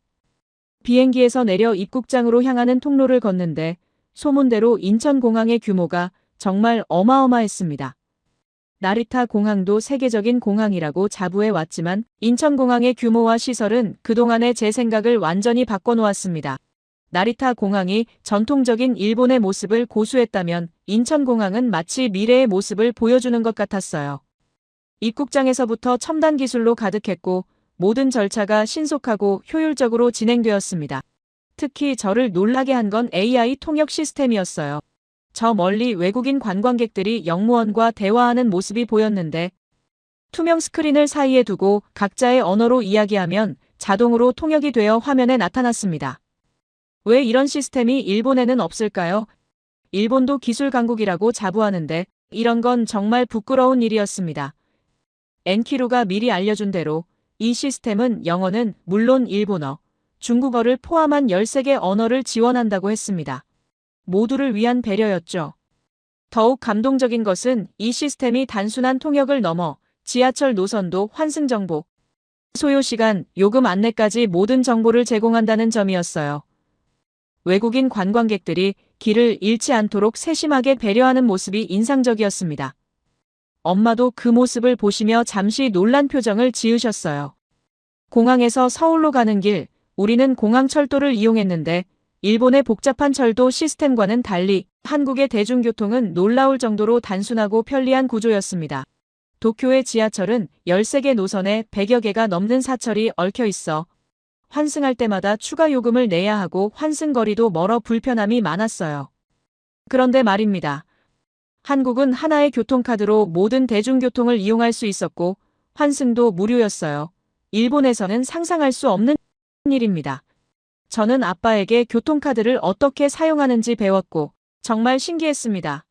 비행기에서 내려 입국장으로 향하는 통로를 걷는데 소문대로 인천공항의 규모가 정말 어마어마했습니다. 나리타 공항도 세계적인 공항이라고 자부해 왔지만 인천공항의 규모와 시설은 그동안의 제 생각을 완전히 바꿔놓았습니다. 나리타 공항이 전통적인 일본의 모습을 고수했다면 인천공항은 마치 미래의 모습을 보여주는 것 같았어요. 입국장에서부터 첨단 기술로 가득했고 모든 절차가 신속하고 효율적으로 진행되었습니다. 특히 저를 놀라게 한 건 AI 통역 시스템이었어요. 저 멀리 외국인 관광객들이 영무원과 대화하는 모습이 보였는데 투명 스크린을 사이에 두고 각자의 언어로 이야기하면 자동으로 통역이 되어 화면에 나타났습니다. 왜 이런 시스템이 일본에는 없을까요? 일본도 기술 강국이라고 자부하는데 이런 건 정말 부끄러운 일이었습니다. 엔키루가 미리 알려준 대로 이 시스템은 영어는 물론 일본어, 중국어를 포함한 13개 언어를 지원한다고 했습니다. 모두를 위한 배려였죠. 더욱 감동적인 것은 이 시스템이 단순한 통역을 넘어 지하철 노선도 환승정보, 소요시간, 요금 안내까지 모든 정보를 제공한다는 점이었어요. 외국인 관광객들이 길을 잃지 않도록 세심하게 배려하는 모습이 인상적이었습니다. 엄마도 그 모습을 보시며 잠시 놀란 표정을 지으셨어요. 공항에서 서울로 가는 길, 우리는 공항철도를 이용했는데 일본의 복잡한 철도 시스템과는 달리 한국의 대중교통은 놀라울 정도로 단순하고 편리한 구조였습니다. 도쿄의 지하철은 13개 노선에 100여 개가 넘는 사철이 얽혀 있어 환승할 때마다 추가 요금을 내야 하고 환승거리도 멀어 불편함이 많았어요. 그런데 말입니다. 한국은 하나의 교통카드로 모든 대중교통을 이용할 수 있었고 환승도 무료였어요. 일본에서는 상상할 수 없는 일입니다. 저는 아빠에게 교통카드를 어떻게 사용하는지 배웠고 정말 신기했습니다.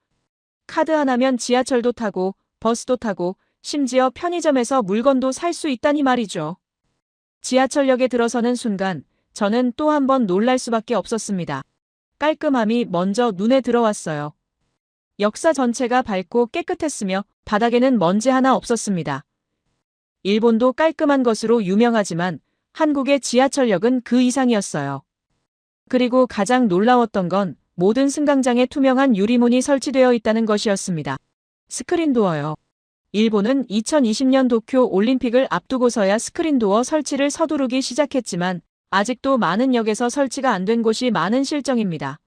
카드 하나면 지하철도 타고 버스도 타고 심지어 편의점에서 물건도 살 수 있다니 말이죠. 지하철역에 들어서는 순간 저는 또 한 번 놀랄 수밖에 없었습니다. 깔끔함이 먼저 눈에 들어왔어요. 역사 전체가 밝고 깨끗했으며 바닥에는 먼지 하나 없었습니다. 일본도 깔끔한 것으로 유명하지만 한국의 지하철역은 그 이상이었어요. 그리고 가장 놀라웠던 건 모든 승강장에 투명한 유리문이 설치되어 있다는 것이었습니다. 스크린도어요. 일본은 2020년 도쿄 올림픽을 앞두고서야 스크린도어 설치를 서두르기 시작했지만 아직도 많은 역에서 설치가 안 된 곳이 많은 실정입니다.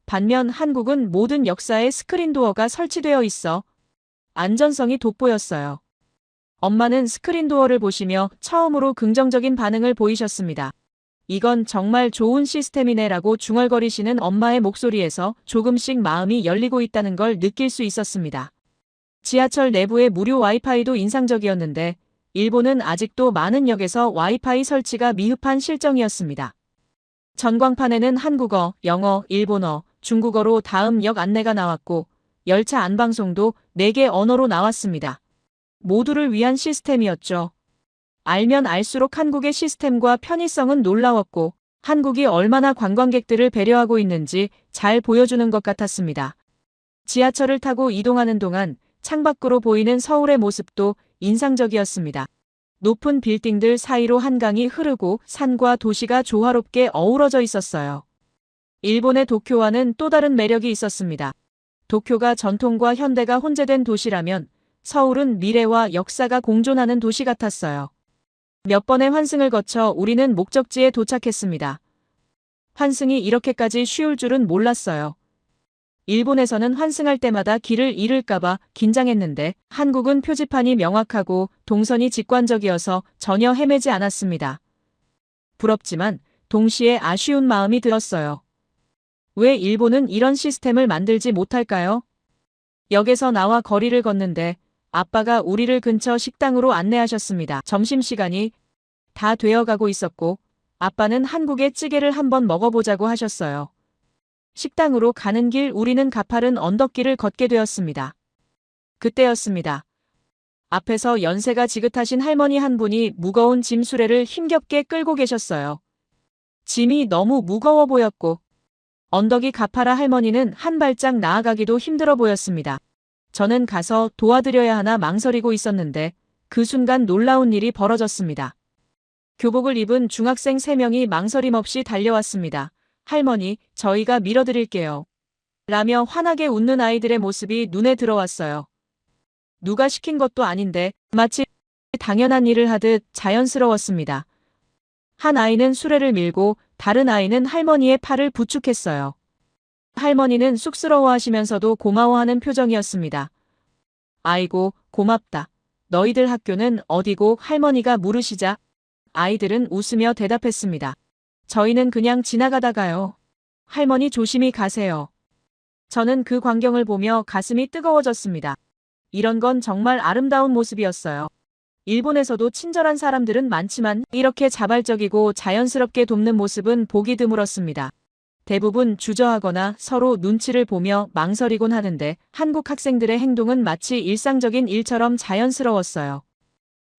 반면 한국은 모든 역사에 스크린도어가 설치되어 있어 안전성이 돋보였어요. 엄마는 스크린도어를 보시며 처음으로 긍정적인 반응을 보이셨습니다. 이건 정말 좋은 시스템이네라고 중얼거리시는 엄마의 목소리에서 조금씩 마음이 열리고 있다는 걸 느낄 수 있었습니다. 지하철 내부의 무료 와이파이도 인상적이었는데 일본은 아직도 많은 역에서 와이파이 설치가 미흡한 실정이었습니다. 전광판에는 한국어, 영어, 일본어, 중국어로 다음 역 안내가 나왔고 열차 안방송도 4개 언어로 나왔습니다. 모두를 위한 시스템이었죠. 알면 알수록 한국의 시스템과 편의성은 놀라웠고 한국이 얼마나 관광객들을 배려하고 있는지 잘 보여주는 것 같았습니다. 지하철을 타고 이동하는 동안 창밖으로 보이는 서울의 모습도 인상적이었습니다. 높은 빌딩들 사이로 한강이 흐르고 산과 도시가 조화롭게 어우러져 있었어요. 일본의 도쿄와는 또 다른 매력이 있었습니다. 도쿄가 전통과 현대가 혼재된 도시라면 서울은 미래와 역사가 공존하는 도시 같았어요. 몇 번의 환승을 거쳐 우리는 목적지에 도착했습니다. 환승이 이렇게까지 쉬울 줄은 몰랐어요. 일본에서는 환승할 때마다 길을 잃을까봐 긴장했는데 한국은 표지판이 명확하고 동선이 직관적이어서 전혀 헤매지 않았습니다. 부럽지만 동시에 아쉬운 마음이 들었어요. 왜 일본은 이런 시스템을 만들지 못할까요? 역에서 나와 거리를 걷는데 아빠가 우리를 근처 식당으로 안내하셨습니다. 점심시간이 다 되어가고 있었고 아빠는 한국의 찌개를 한번 먹어보자고 하셨어요. 식당으로 가는 길 우리는 가파른 언덕길을 걷게 되었습니다. 그때였습니다. 앞에서 연세가 지긋하신 할머니 한 분이 무거운 짐 수레를 힘겹게 끌고 계셨어요. 짐이 너무 무거워 보였고 언덕이 가파라 할머니는 한 발짝 나아가기도 힘들어 보였습니다. 저는 가서 도와드려야 하나 망설이고 있었는데 그 순간 놀라운 일이 벌어졌습니다. 교복을 입은 중학생 3명이 망설임 없이 달려왔습니다. 할머니, 저희가 밀어드릴게요. 라며 환하게 웃는 아이들의 모습이 눈에 들어왔어요. 누가 시킨 것도 아닌데 마치 당연한 일을 하듯 자연스러웠습니다. 한 아이는 수레를 밀고 다른 아이는 할머니의 팔을 부축했어요. 할머니는 쑥스러워하시면서도 고마워하는 표정이었습니다. 아이고, 고맙다. 너희들 학교는 어디고? 할머니가 물으시자 아이들은 웃으며 대답했습니다. 저희는 그냥 지나가다가요. 할머니 조심히 가세요. 저는 그 광경을 보며 가슴이 뜨거워졌습니다. 이런 건 정말 아름다운 모습이었어요. 일본에서도 친절한 사람들은 많지만 이렇게 자발적이고 자연스럽게 돕는 모습은 보기 드물었습니다. 대부분 주저하거나 서로 눈치를 보며 망설이곤 하는데 한국 학생들의 행동은 마치 일상적인 일처럼 자연스러웠어요.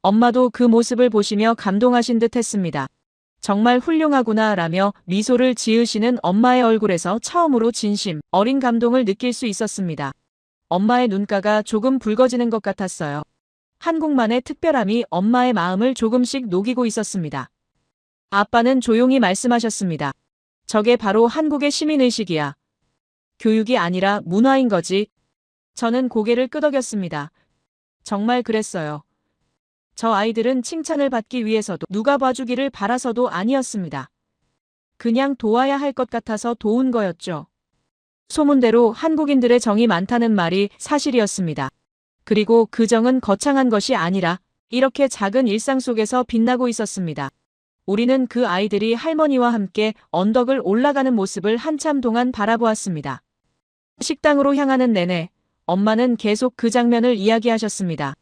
엄마도 그 모습을 보시며 감동하신 듯 했습니다. 정말 훌륭하구나 라며 미소를 지으시는 엄마의 얼굴에서 처음으로 진심, 어린 감동을 느낄 수 있었습니다. 엄마의 눈가가 조금 붉어지는 것 같았어요. 한국만의 특별함이 엄마의 마음을 조금씩 녹이고 있었습니다. 아빠는 조용히 말씀하셨습니다. 저게 바로 한국의 시민의식이야. 교육이 아니라 문화인 거지. 저는 고개를 끄덕였습니다. 정말 그랬어요. 저 아이들은 칭찬을 받기 위해서도 누가 봐주기를 바라서도 아니었습니다. 그냥 도와야 할 것 같아서 도운 거였죠. 소문대로 한국인들의 정이 많다는 말이 사실이었습니다. 그리고 그 정은 거창한 것이 아니라 이렇게 작은 일상 속에서 빛나고 있었습니다. 우리는 그 아이들이 할머니와 함께 언덕을 올라가는 모습을 한참 동안 바라보았습니다. 식당으로 향하는 내내 엄마는 계속 그 장면을 이야기하셨습니다.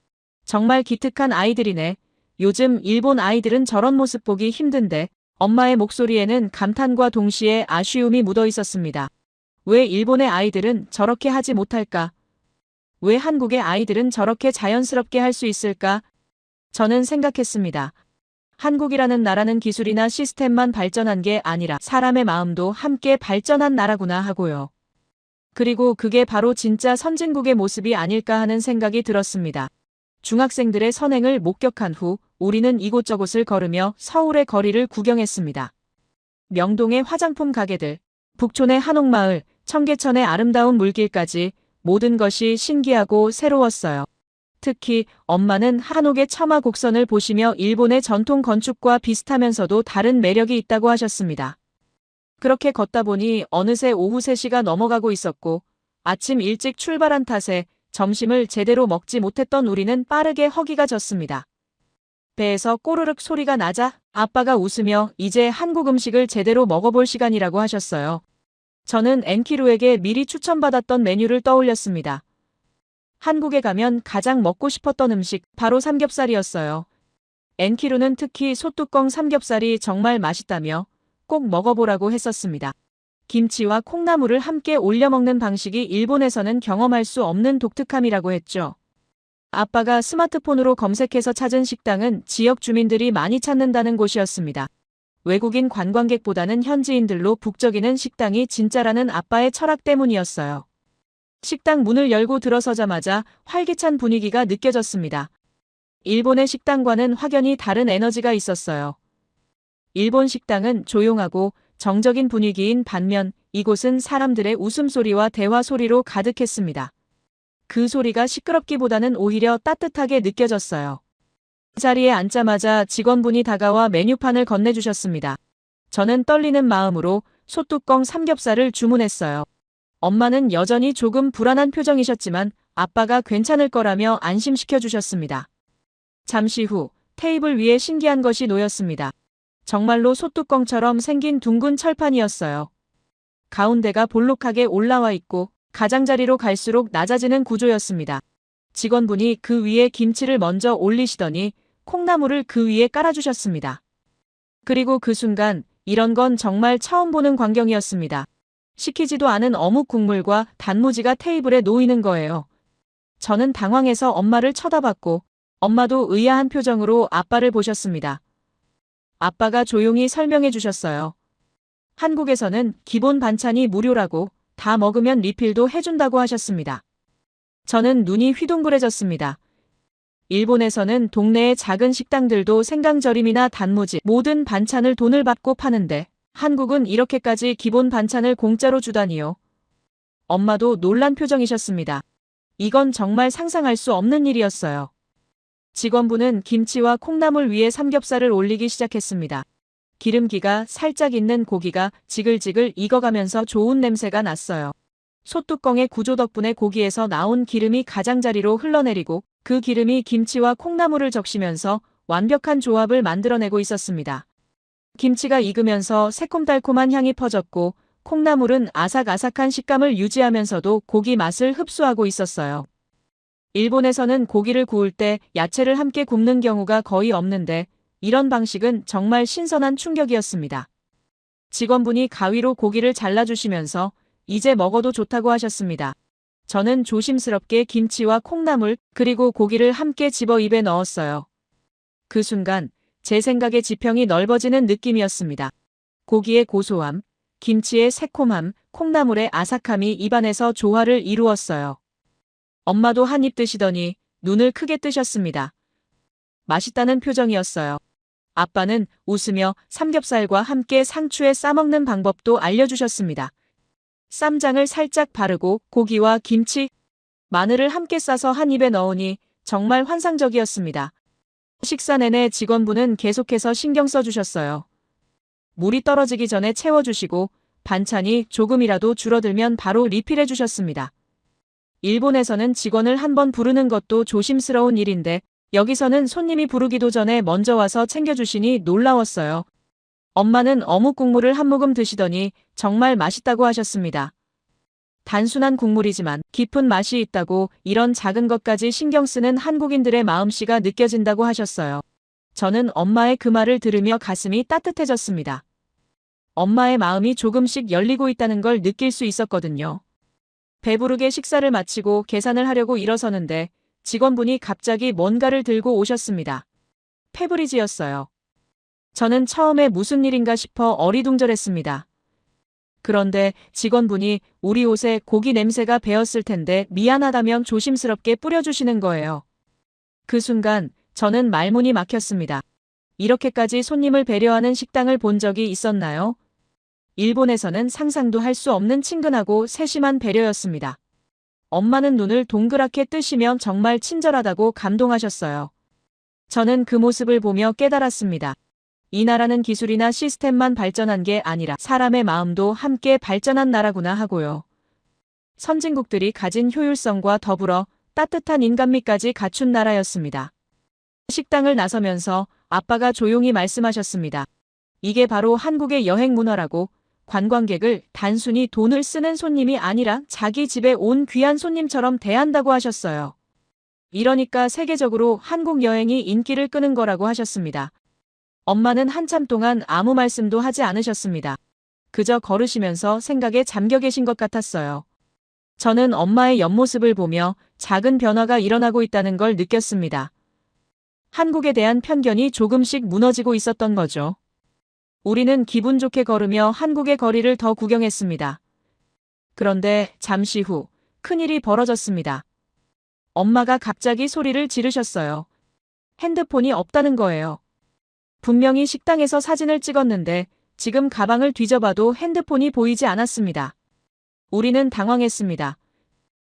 정말 기특한 아이들이네. 요즘 일본 아이들은 저런 모습 보기 힘든데 엄마의 목소리에는 감탄과 동시에 아쉬움이 묻어 있었습니다. 왜 일본의 아이들은 저렇게 하지 못할까? 왜 한국의 아이들은 저렇게 자연스럽게 할 수 있을까? 저는 생각했습니다. 한국이라는 나라는 기술이나 시스템만 발전한 게 아니라 사람의 마음도 함께 발전한 나라구나 하고요. 그리고 그게 바로 진짜 선진국의 모습이 아닐까 하는 생각이 들었습니다. 중학생들의 선행을 목격한 후 우리는 이곳저곳을 걸으며 서울의 거리를 구경했습니다. 명동의 화장품 가게들, 북촌의 한옥마을, 청계천의 아름다운 물길까지 모든 것이 신기하고 새로웠어요. 특히 엄마는 한옥의 처마 곡선을 보시며 일본의 전통 건축과 비슷하면서도 다른 매력이 있다고 하셨습니다. 그렇게 걷다 보니 어느새 오후 3시가 넘어가고 있었고 아침 일찍 출발한 탓에 점심을 제대로 먹지 못했던 우리는 빠르게 허기가 졌습니다. 배에서 꼬르륵 소리가 나자 아빠가 웃으며 이제 한국 음식을 제대로 먹어볼 시간이라고 하셨어요. 저는 엔키루에게 미리 추천받았던 메뉴를 떠올렸습니다. 한국에 가면 가장 먹고 싶었던 음식, 바로 삼겹살이었어요. 엔키루는 특히 소뚜껑 삼겹살이 정말 맛있다며 꼭 먹어보라고 했었습니다. 김치와 콩나물을 함께 올려 먹는 방식이 일본에서는 경험할 수 없는 독특함이라고 했죠. 아빠가 스마트폰으로 검색해서 찾은 식당은 지역 주민들이 많이 찾는다는 곳이었습니다. 외국인 관광객보다는 현지인들로 북적이는 식당이 진짜라는 아빠의 철학 때문이었어요. 식당 문을 열고 들어서자마자 활기찬 분위기가 느껴졌습니다. 일본의 식당과는 확연히 다른 에너지가 있었어요. 일본 식당은 조용하고 정적인 분위기인 반면 이곳은 사람들의 웃음소리와 대화 소리로 가득했습니다. 그 소리가 시끄럽기보다는 오히려 따뜻하게 느껴졌어요. 자리에 앉자마자 직원분이 다가와 메뉴판을 건네주셨습니다. 저는 떨리는 마음으로 소뚜껑 삼겹살을 주문했어요. 엄마는 여전히 조금 불안한 표정이셨지만 아빠가 괜찮을 거라며 안심시켜 주셨습니다. 잠시 후 테이블 위에 신기한 것이 놓였습니다. 정말로 소뚜껑처럼 생긴 둥근 철판이었어요. 가운데가 볼록하게 올라와 있고 가장자리로 갈수록 낮아지는 구조였습니다. 직원분이 그 위에 김치를 먼저 올리시더니 콩나물을 그 위에 깔아주셨습니다. 그리고 그 순간 이런 건 정말 처음 보는 광경이었습니다. 시키지도 않은 어묵 국물과 단무지가 테이블에 놓이는 거예요. 저는 당황해서 엄마를 쳐다봤고 엄마도 의아한 표정으로 아빠를 보셨습니다. 아빠가 조용히 설명해 주셨어요. 한국에서는 기본 반찬이 무료라고 다 먹으면 리필도 해준다고 하셨습니다. 저는 눈이 휘둥그레졌습니다. 일본에서는 동네의 작은 식당들도 생강절임이나 단무지, 모든 반찬을 돈을 받고 파는데 한국은 이렇게까지 기본 반찬을 공짜로 주다니요. 엄마도 놀란 표정이셨습니다. 이건 정말 상상할 수 없는 일이었어요. 직원분은 김치와 콩나물 위에 삼겹살을 올리기 시작했습니다. 기름기가 살짝 있는 고기가 지글지글 익어가면서 좋은 냄새가 났어요. 소뚜껑의 구조 덕분에 고기에서 나온 기름이 가장자리로 흘러내리고 그 기름이 김치와 콩나물을 적시면서 완벽한 조합을 만들어내고 있었습니다. 김치가 익으면서 새콤달콤한 향이 퍼졌고 콩나물은 아삭아삭한 식감을 유지하면서도 고기 맛을 흡수하고 있었어요. 일본에서는 고기를 구울 때 야채를 함께 굽는 경우가 거의 없는데 이런 방식은 정말 신선한 충격이었습니다. 직원분이 가위로 고기를 잘라주시면서 이제 먹어도 좋다고 하셨습니다. 저는 조심스럽게 김치와 콩나물 그리고 고기를 함께 집어 입에 넣었어요. 그 순간 제 생각의 지평이 넓어지는 느낌이었습니다. 고기의 고소함, 김치의 새콤함, 콩나물의 아삭함이 입안에서 조화를 이루었어요. 엄마도 한 입 드시더니 눈을 크게 뜨셨습니다. 맛있다는 표정이었어요. 아빠는 웃으며 삼겹살과 함께 상추에 싸먹는 방법도 알려주셨습니다. 쌈장을 살짝 바르고 고기와 김치, 마늘을 함께 싸서 한 입에 넣으니 정말 환상적이었습니다. 식사 내내 직원분은 계속해서 신경 써주셨어요. 물이 떨어지기 전에 채워주시고 반찬이 조금이라도 줄어들면 바로 리필해 주셨습니다. 일본에서는 직원을 한 번 부르는 것도 조심스러운 일인데 여기서는 손님이 부르기도 전에 먼저 와서 챙겨주시니 놀라웠어요. 엄마는 어묵 국물을 한 모금 드시더니 정말 맛있다고 하셨습니다. 단순한 국물이지만 깊은 맛이 있다고 이런 작은 것까지 신경 쓰는 한국인들의 마음씨가 느껴진다고 하셨어요. 저는 엄마의 그 말을 들으며 가슴이 따뜻해졌습니다. 엄마의 마음이 조금씩 열리고 있다는 걸 느낄 수 있었거든요. 배부르게 식사를 마치고 계산을 하려고 일어서는데 직원분이 갑자기 뭔가를 들고 오셨습니다. 페브리즈였어요. 저는 처음에 무슨 일인가 싶어 어리둥절했습니다. 그런데 직원분이 우리 옷에 고기 냄새가 배었을 텐데 미안하다면 조심스럽게 뿌려주시는 거예요. 그 순간 저는 말문이 막혔습니다. 이렇게까지 손님을 배려하는 식당을 본 적이 있었나요? 일본에서는 상상도 할 수 없는 친근하고 세심한 배려였습니다. 엄마는 눈을 동그랗게 뜨시며 정말 친절하다고 감동하셨어요. 저는 그 모습을 보며 깨달았습니다. 이 나라는 기술이나 시스템만 발전한 게 아니라 사람의 마음도 함께 발전한 나라구나 하고요. 선진국들이 가진 효율성과 더불어 따뜻한 인간미까지 갖춘 나라였습니다. 식당을 나서면서 아빠가 조용히 말씀하셨습니다. 이게 바로 한국의 여행 문화라고, 관광객을 단순히 돈을 쓰는 손님이 아니라 자기 집에 온 귀한 손님처럼 대한다고 하셨어요. 이러니까 세계적으로 한국 여행이 인기를 끄는 거라고 하셨습니다. 엄마는 한참 동안 아무 말씀도 하지 않으셨습니다. 그저 걸으시면서 생각에 잠겨 계신 것 같았어요. 저는 엄마의 옆모습을 보며 작은 변화가 일어나고 있다는 걸 느꼈습니다. 한국에 대한 편견이 조금씩 무너지고 있었던 거죠. 우리는 기분 좋게 걸으며 한국의 거리를 더 구경했습니다. 그런데 잠시 후 큰일이 벌어졌습니다. 엄마가 갑자기 소리를 지르셨어요. 핸드폰이 없다는 거예요. 분명히 식당에서 사진을 찍었는데 지금 가방을 뒤져봐도 핸드폰이 보이지 않았습니다. 우리는 당황했습니다.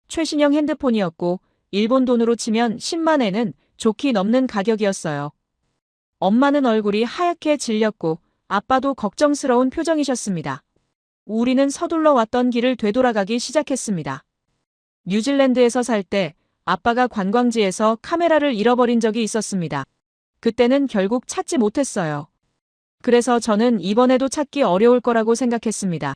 최신형 핸드폰이었고 일본 돈으로 치면 10만 엔은 좋게 넘는 가격이었어요. 엄마는 얼굴이 하얗게 질렸고 아빠도 걱정스러운 표정이셨습니다. 우리는 서둘러 왔던 길을 되돌아가기 시작했습니다. 뉴질랜드에서 살 때 아빠가 관광지에서 카메라를 잃어버린 적이 있었습니다. 그때는 결국 찾지 못했어요. 그래서 저는 이번에도 찾기 어려울 거라고 생각했습니다.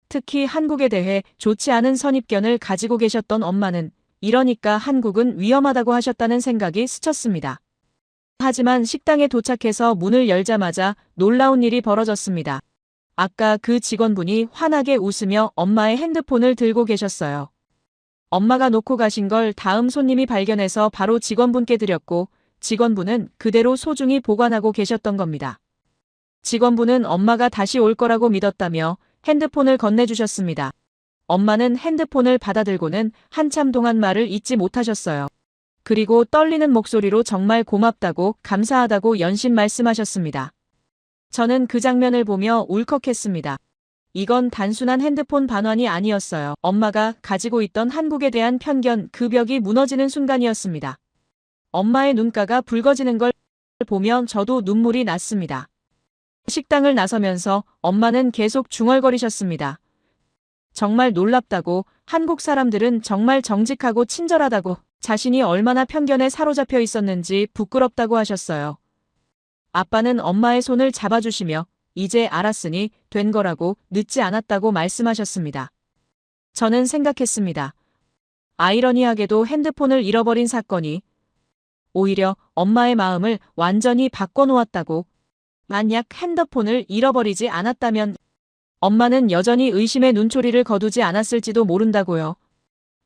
특히 한국에 대해 좋지 않은 선입견을 가지고 계셨던 엄마는 이러니까 한국은 위험하다고 하셨다는 생각이 스쳤습니다. 하지만 식당에 도착해서 문을 열자마자 놀라운 일이 벌어졌습니다. 아까 그 직원분이 환하게 웃으며 엄마의 핸드폰을 들고 계셨어요. 엄마가 놓고 가신 걸 다음 손님이 발견해서 바로 직원분께 드렸고 직원분은 그대로 소중히 보관하고 계셨던 겁니다. 직원분은 엄마가 다시 올 거라고 믿었다며 핸드폰을 건네주셨습니다. 엄마는 핸드폰을 받아들고는 한참 동안 말을 잇지 못하셨어요. 그리고 떨리는 목소리로 정말 고맙다고 감사하다고 연신 말씀하셨습니다. 저는 그 장면을 보며 울컥했습니다. 이건 단순한 핸드폰 반환이 아니었어요. 엄마가 가지고 있던 한국에 대한 편견 그 벽이 무너지는 순간이었습니다. 엄마의 눈가가 붉어지는 걸 보면 저도 눈물이 났습니다. 식당을 나서면서 엄마는 계속 중얼거리셨습니다. 정말 놀랍다고, 한국 사람들은 정말 정직하고 친절하다고, 자신이 얼마나 편견에 사로잡혀 있었는지 부끄럽다고 하셨어요. 아빠는 엄마의 손을 잡아주시며 이제 알았으니 된 거라고, 늦지 않았다고 말씀하셨습니다. 저는 생각했습니다. 아이러니하게도 핸드폰을 잃어버린 사건이 오히려 엄마의 마음을 완전히 바꿔놓았다고. 만약 핸드폰을 잃어버리지 않았다면 엄마는 여전히 의심의 눈초리를 거두지 않았을지도 모른다고요.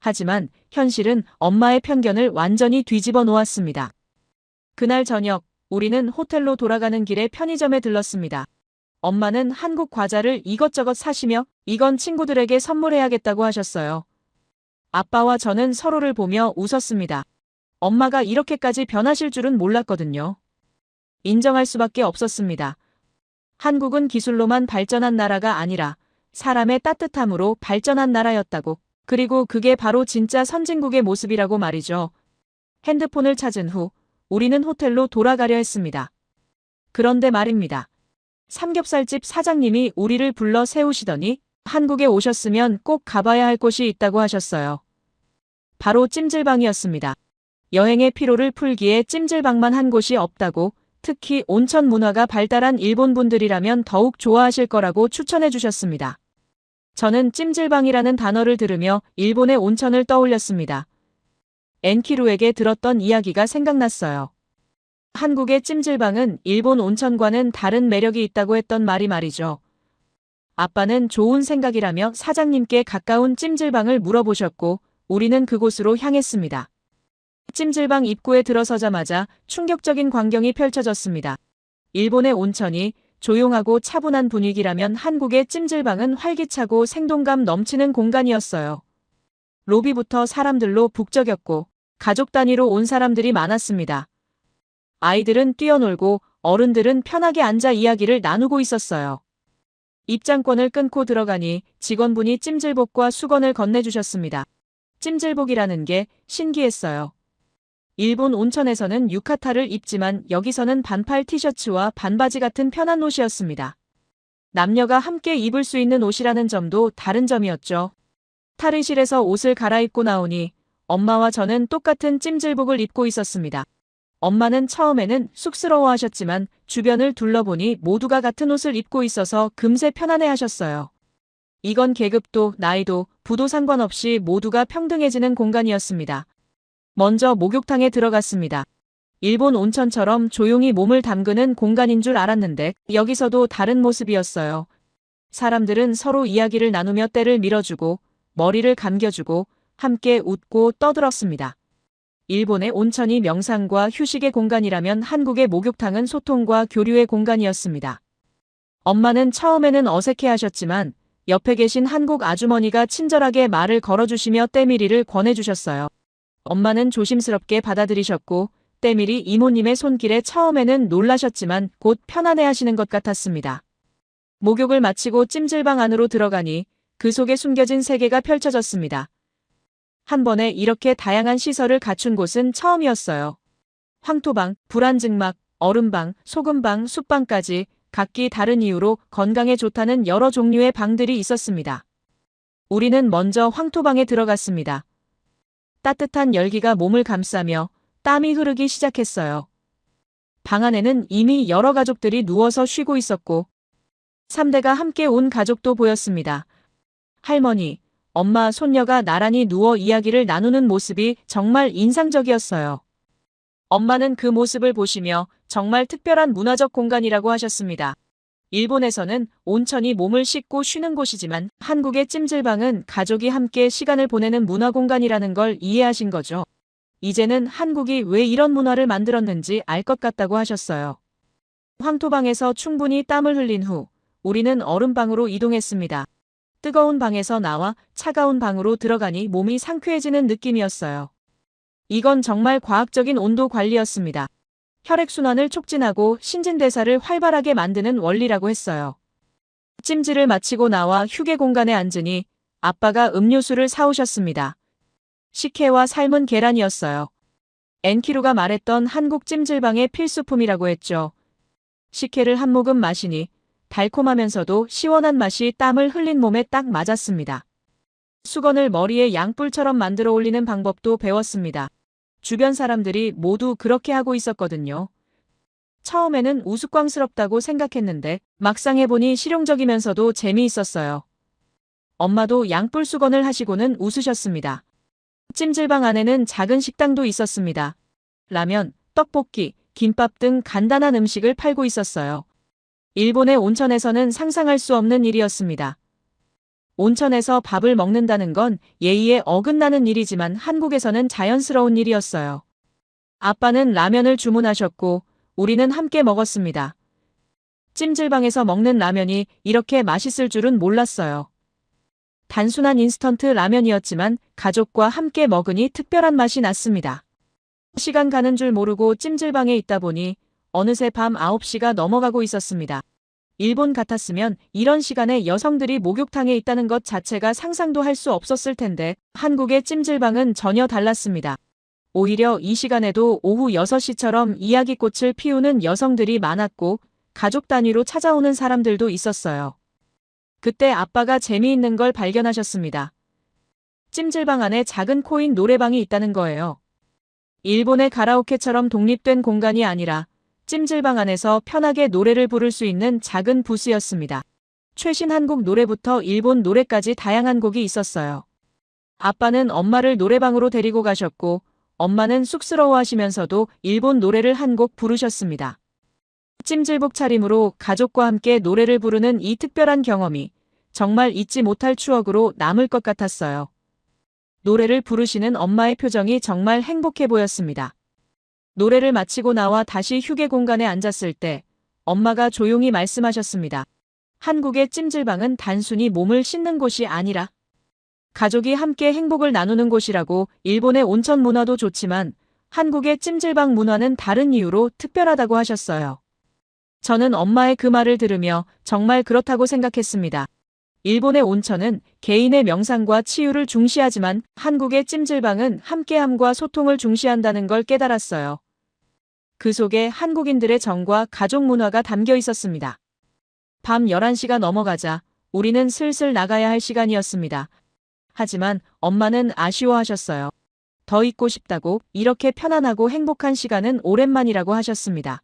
하지만 현실은 엄마의 편견을 완전히 뒤집어 놓았습니다. 그날 저녁 우리는 호텔로 돌아가는 길에 편의점에 들렀습니다. 엄마는 한국 과자를 이것저것 사시며 이건 친구들에게 선물해야겠다고 하셨어요. 아빠와 저는 서로를 보며 웃었습니다. 엄마가 이렇게까지 변하실 줄은 몰랐거든요. 인정할 수밖에 없었습니다. 한국은 기술로만 발전한 나라가 아니라 사람의 따뜻함으로 발전한 나라였다고. 그리고 그게 바로 진짜 선진국의 모습이라고 말이죠. 핸드폰을 찾은 후 우리는 호텔로 돌아가려 했습니다. 그런데 말입니다. 삼겹살집 사장님이 우리를 불러 세우시더니 한국에 오셨으면 꼭 가봐야 할 곳이 있다고 하셨어요. 바로 찜질방이었습니다. 여행의 피로를 풀기에 찜질방만 한 곳이 없다고, 특히 온천 문화가 발달한 일본 분들이라면 더욱 좋아하실 거라고 추천해 주셨습니다. 저는 찜질방이라는 단어를 들으며 일본의 온천을 떠올렸습니다. 엔키루에게 들었던 이야기가 생각났어요. 한국의 찜질방은 일본 온천과는 다른 매력이 있다고 했던 말이죠. 아빠는 좋은 생각이라며 사장님께 가까운 찜질방을 물어보셨고 우리는 그곳으로 향했습니다. 찜질방 입구에 들어서자마자 충격적인 광경이 펼쳐졌습니다. 일본의 온천이 조용하고 차분한 분위기라면 한국의 찜질방은 활기차고 생동감 넘치는 공간이었어요. 로비부터 사람들로 북적였고 가족 단위로 온 사람들이 많았습니다. 아이들은 뛰어놀고 어른들은 편하게 앉아 이야기를 나누고 있었어요. 입장권을 끊고 들어가니 직원분이 찜질복과 수건을 건네주셨습니다. 찜질복이라는 게 신기했어요. 일본 온천에서는 유카타를 입지만 여기서는 반팔 티셔츠와 반바지 같은 편한 옷이었습니다. 남녀가 함께 입을 수 있는 옷이라는 점도 다른 점이었죠. 탈의실에서 옷을 갈아입고 나오니 엄마와 저는 똑같은 찜질복을 입고 있었습니다. 엄마는 처음에는 쑥스러워하셨지만 주변을 둘러보니 모두가 같은 옷을 입고 있어서 금세 편안해하셨어요. 이건 계급도 나이도 부도 상관없이 모두가 평등해지는 공간이었습니다. 먼저 목욕탕에 들어갔습니다. 일본 온천처럼 조용히 몸을 담그는 공간인 줄 알았는데 여기서도 다른 모습이었어요. 사람들은 서로 이야기를 나누며 때를 밀어주고 머리를 감겨주고 함께 웃고 떠들었습니다. 일본의 온천이 명상과 휴식의 공간이라면 한국의 목욕탕은 소통과 교류의 공간이었습니다. 엄마는 처음에는 어색해하셨지만 옆에 계신 한국 아주머니가 친절하게 말을 걸어주시며 때밀이를 권해주셨어요. 엄마는 조심스럽게 받아들이셨고 때밀이 이모님의 손길에 처음에는 놀라셨지만 곧 편안해하시는 것 같았습니다. 목욕을 마치고 찜질방 안으로 들어가니 그 속에 숨겨진 세계가 펼쳐졌습니다. 한 번에 이렇게 다양한 시설을 갖춘 곳은 처음이었어요. 황토방, 불안증막, 얼음방, 소금방, 숯방까지 각기 다른 이유로 건강에 좋다는 여러 종류의 방들이 있었습니다. 우리는 먼저 황토방에 들어갔습니다. 따뜻한 열기가 몸을 감싸며 땀이 흐르기 시작했어요. 방 안에는 이미 여러 가족들이 누워서 쉬고 있었고 3대가 함께 온 가족도 보였습니다. 할머니, 엄마, 손녀가 나란히 누워 이야기를 나누는 모습이 정말 인상적이었어요. 엄마는 그 모습을 보시며 정말 특별한 문화적 공간이라고 하셨습니다. 일본에서는 온천이 몸을 씻고 쉬는 곳이지만 한국의 찜질방은 가족이 함께 시간을 보내는 문화 공간이라는 걸 이해하신 거죠. 이제는 한국이 왜 이런 문화를 만들었는지 알 것 같다고 하셨어요. 황토방에서 충분히 땀을 흘린 후 우리는 얼음방으로 이동했습니다. 뜨거운 방에서 나와 차가운 방으로 들어가니 몸이 상쾌해지는 느낌이었어요. 이건 정말 과학적인 온도 관리였습니다. 혈액순환을 촉진하고 신진대사를 활발하게 만드는 원리라고 했어요. 찜질을 마치고 나와 휴게 공간에 앉으니 아빠가 음료수를 사오셨습니다. 식혜와 삶은 계란이었어요. 엔키루가 말했던 한국 찜질방의 필수품이라고 했죠. 식혜를 한 모금 마시니 달콤하면서도 시원한 맛이 땀을 흘린 몸에 딱 맞았습니다. 수건을 머리에 양뿔처럼 만들어 올리는 방법도 배웠습니다. 주변 사람들이 모두 그렇게 하고 있었거든요. 처음에는 우스꽝스럽다고 생각했는데 막상 해보니 실용적이면서도 재미있었어요. 엄마도 양뿔 수건을 하시고는 웃으셨습니다. 찜질방 안에는 작은 식당도 있었습니다. 라면, 떡볶이, 김밥 등 간단한 음식을 팔고 있었어요. 일본의 온천에서는 상상할 수 없는 일이었습니다. 온천에서 밥을 먹는다는 건 예의에 어긋나는 일이지만 한국에서는 자연스러운 일이었어요. 아빠는 라면을 주문하셨고 우리는 함께 먹었습니다. 찜질방에서 먹는 라면이 이렇게 맛있을 줄은 몰랐어요. 단순한 인스턴트 라면이었지만 가족과 함께 먹으니 특별한 맛이 났습니다. 시간 가는 줄 모르고 찜질방에 있다 보니 어느새 밤 9시가 넘어가고 있었습니다. 일본 같았으면 이런 시간에 여성들이 목욕탕에 있다는 것 자체가 상상도 할 수 없었을 텐데 한국의 찜질방은 전혀 달랐습니다. 오히려 이 시간에도 오후 6시처럼 이야기꽃을 피우는 여성들이 많았고 가족 단위로 찾아오는 사람들도 있었어요. 그때 아빠가 재미있는 걸 발견하셨습니다. 찜질방 안에 작은 코인 노래방이 있다는 거예요. 일본의 가라오케처럼 독립된 공간이 아니라 찜질방 안에서 편하게 노래를 부를 수 있는 작은 부스였습니다. 최신 한국 노래부터 일본 노래까지 다양한 곡이 있었어요. 아빠는 엄마를 노래방으로 데리고 가셨고 엄마는 쑥스러워하시면서도 일본 노래를 한 곡 부르셨습니다. 찜질복 차림으로 가족과 함께 노래를 부르는 이 특별한 경험이 정말 잊지 못할 추억으로 남을 것 같았어요. 노래를 부르시는 엄마의 표정이 정말 행복해 보였습니다. 노래를 마치고 나와 다시 휴게 공간에 앉았을 때 엄마가 조용히 말씀하셨습니다. 한국의 찜질방은 단순히 몸을 씻는 곳이 아니라 가족이 함께 행복을 나누는 곳이라고. 일본의 온천 문화도 좋지만 한국의 찜질방 문화는 다른 이유로 특별하다고 하셨어요. 저는 엄마의 그 말을 들으며 정말 그렇다고 생각했습니다. 일본의 온천은 개인의 명상과 치유를 중시하지만 한국의 찜질방은 함께함과 소통을 중시한다는 걸 깨달았어요. 그 속에 한국인들의 정과 가족 문화가 담겨 있었습니다. 밤 11시가 넘어가자 우리는 슬슬 나가야 할 시간이었습니다. 하지만 엄마는 아쉬워하셨어요. 더 있고 싶다고 이렇게 편안하고 행복한 시간은 오랜만이라고 하셨습니다.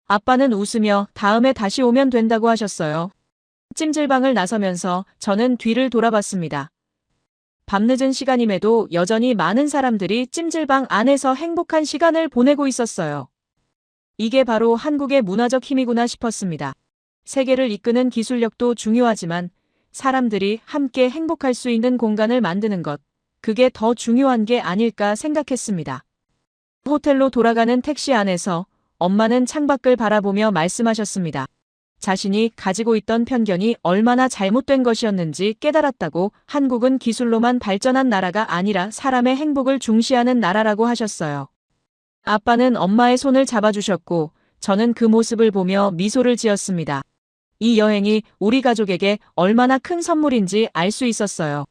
아빠는 웃으며 다음에 다시 오면 된다고 하셨어요. 찜질방을 나서면서 저는 뒤를 돌아봤습니다. 밤늦은 시간임에도 여전히 많은 사람들이 찜질방 안에서 행복한 시간을 보내고 있었어요. 이게 바로 한국의 문화적 힘이구나 싶었습니다. 세계를 이끄는 기술력도 중요하지만 사람들이 함께 행복할 수 있는 공간을 만드는 것, 그게 더 중요한 게 아닐까 생각했습니다. 호텔로 돌아가는 택시 안에서 엄마는 창밖을 바라보며 말씀하셨습니다. 자신이 가지고 있던 편견이 얼마나 잘못된 것이었는지 깨달았다고. 한국은 기술로만 발전한 나라가 아니라 사람의 행복을 중시하는 나라라고 하셨어요. 아빠는 엄마의 손을 잡아주셨고 저는 그 모습을 보며 미소를 지었습니다. 이 여행이 우리 가족에게 얼마나 큰 선물인지 알 수 있었어요.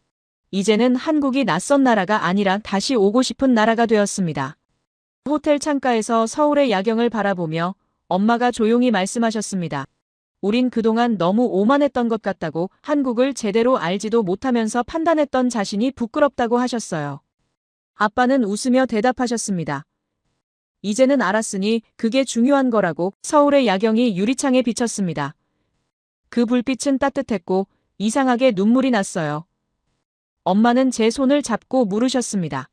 이제는 한국이 낯선 나라가 아니라 다시 오고 싶은 나라가 되었습니다. 호텔 창가에서 서울의 야경을 바라보며 엄마가 조용히 말씀하셨습니다. 우린 그동안 너무 오만했던 것 같다고. 한국을 제대로 알지도 못하면서 판단했던 자신이 부끄럽다고 하셨어요. 아빠는 웃으며 대답하셨습니다. 이제는 알았으니 그게 중요한 거라고. 서울의 야경이 유리창에 비쳤습니다. 그 불빛은 따뜻했고 이상하게 눈물이 났어요. 엄마는 제 손을 잡고 물으셨습니다.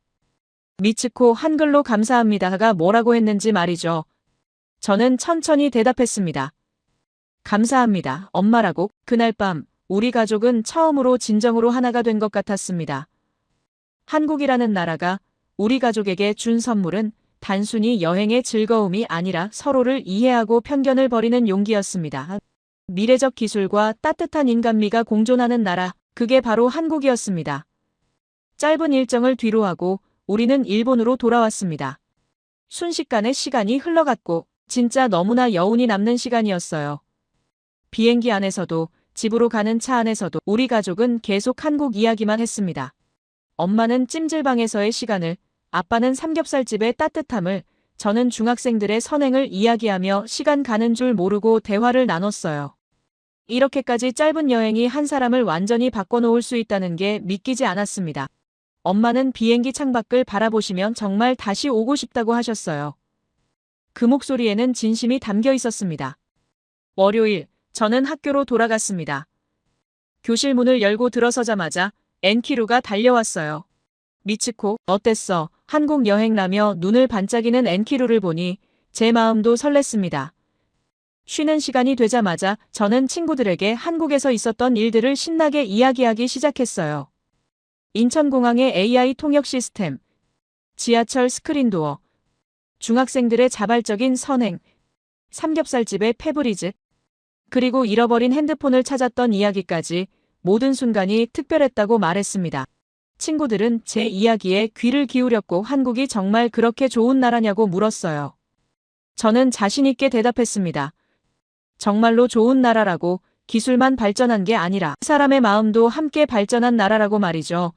미츠코, 한글로 감사합니다가 뭐라고 했는지 말이죠. 저는 천천히 대답했습니다. 감사합니다, 엄마라고. 그날 밤 우리 가족은 처음으로 진정으로 하나가 된 것 같았습니다. 한국이라는 나라가 우리 가족에게 준 선물은 단순히 여행의 즐거움이 아니라 서로를 이해하고 편견을 버리는 용기였습니다. 미래적 기술과 따뜻한 인간미가 공존하는 나라, 그게 바로 한국이었습니다. 짧은 일정을 뒤로하고 우리는 일본으로 돌아왔습니다. 순식간에 시간이 흘러갔고 진짜 너무나 여운이 남는 시간이었어요. 비행기 안에서도 집으로 가는 차 안에서도 우리 가족은 계속 한국 이야기만 했습니다. 엄마는 찜질방에서의 시간을, 아빠는 삼겹살집의 따뜻함을, 저는 중학생들의 선행을 이야기하며 시간 가는 줄 모르고 대화를 나눴어요. 이렇게까지 짧은 여행이 한 사람을 완전히 바꿔놓을 수 있다는 게 믿기지 않았습니다. 엄마는 비행기 창밖을 바라보시면 정말 다시 오고 싶다고 하셨어요. 그 목소리에는 진심이 담겨 있었습니다. 월요일, 저는 학교로 돌아갔습니다. 교실 문을 열고 들어서자마자 엔키루가 달려왔어요. 미츠코, 어땠어? 한국 여행라며 눈을 반짝이는 엔키루를 보니 제 마음도 설렜습니다. 쉬는 시간이 되자마자 저는 친구들에게 한국에서 있었던 일들을 신나게 이야기하기 시작했어요. 인천공항의 AI 통역 시스템, 지하철 스크린도어, 중학생들의 자발적인 선행, 삼겹살집의 페브리즈, 그리고 잃어버린 핸드폰을 찾았던 이야기까지 모든 순간이 특별했다고 말했습니다. 친구들은 제 이야기에 귀를 기울였고 한국이 정말 그렇게 좋은 나라냐고 물었어요. 저는 자신 있게 대답했습니다. 정말로 좋은 나라라고. 기술만 발전한 게 아니라 사람의 마음도 함께 발전한 나라라고 말이죠.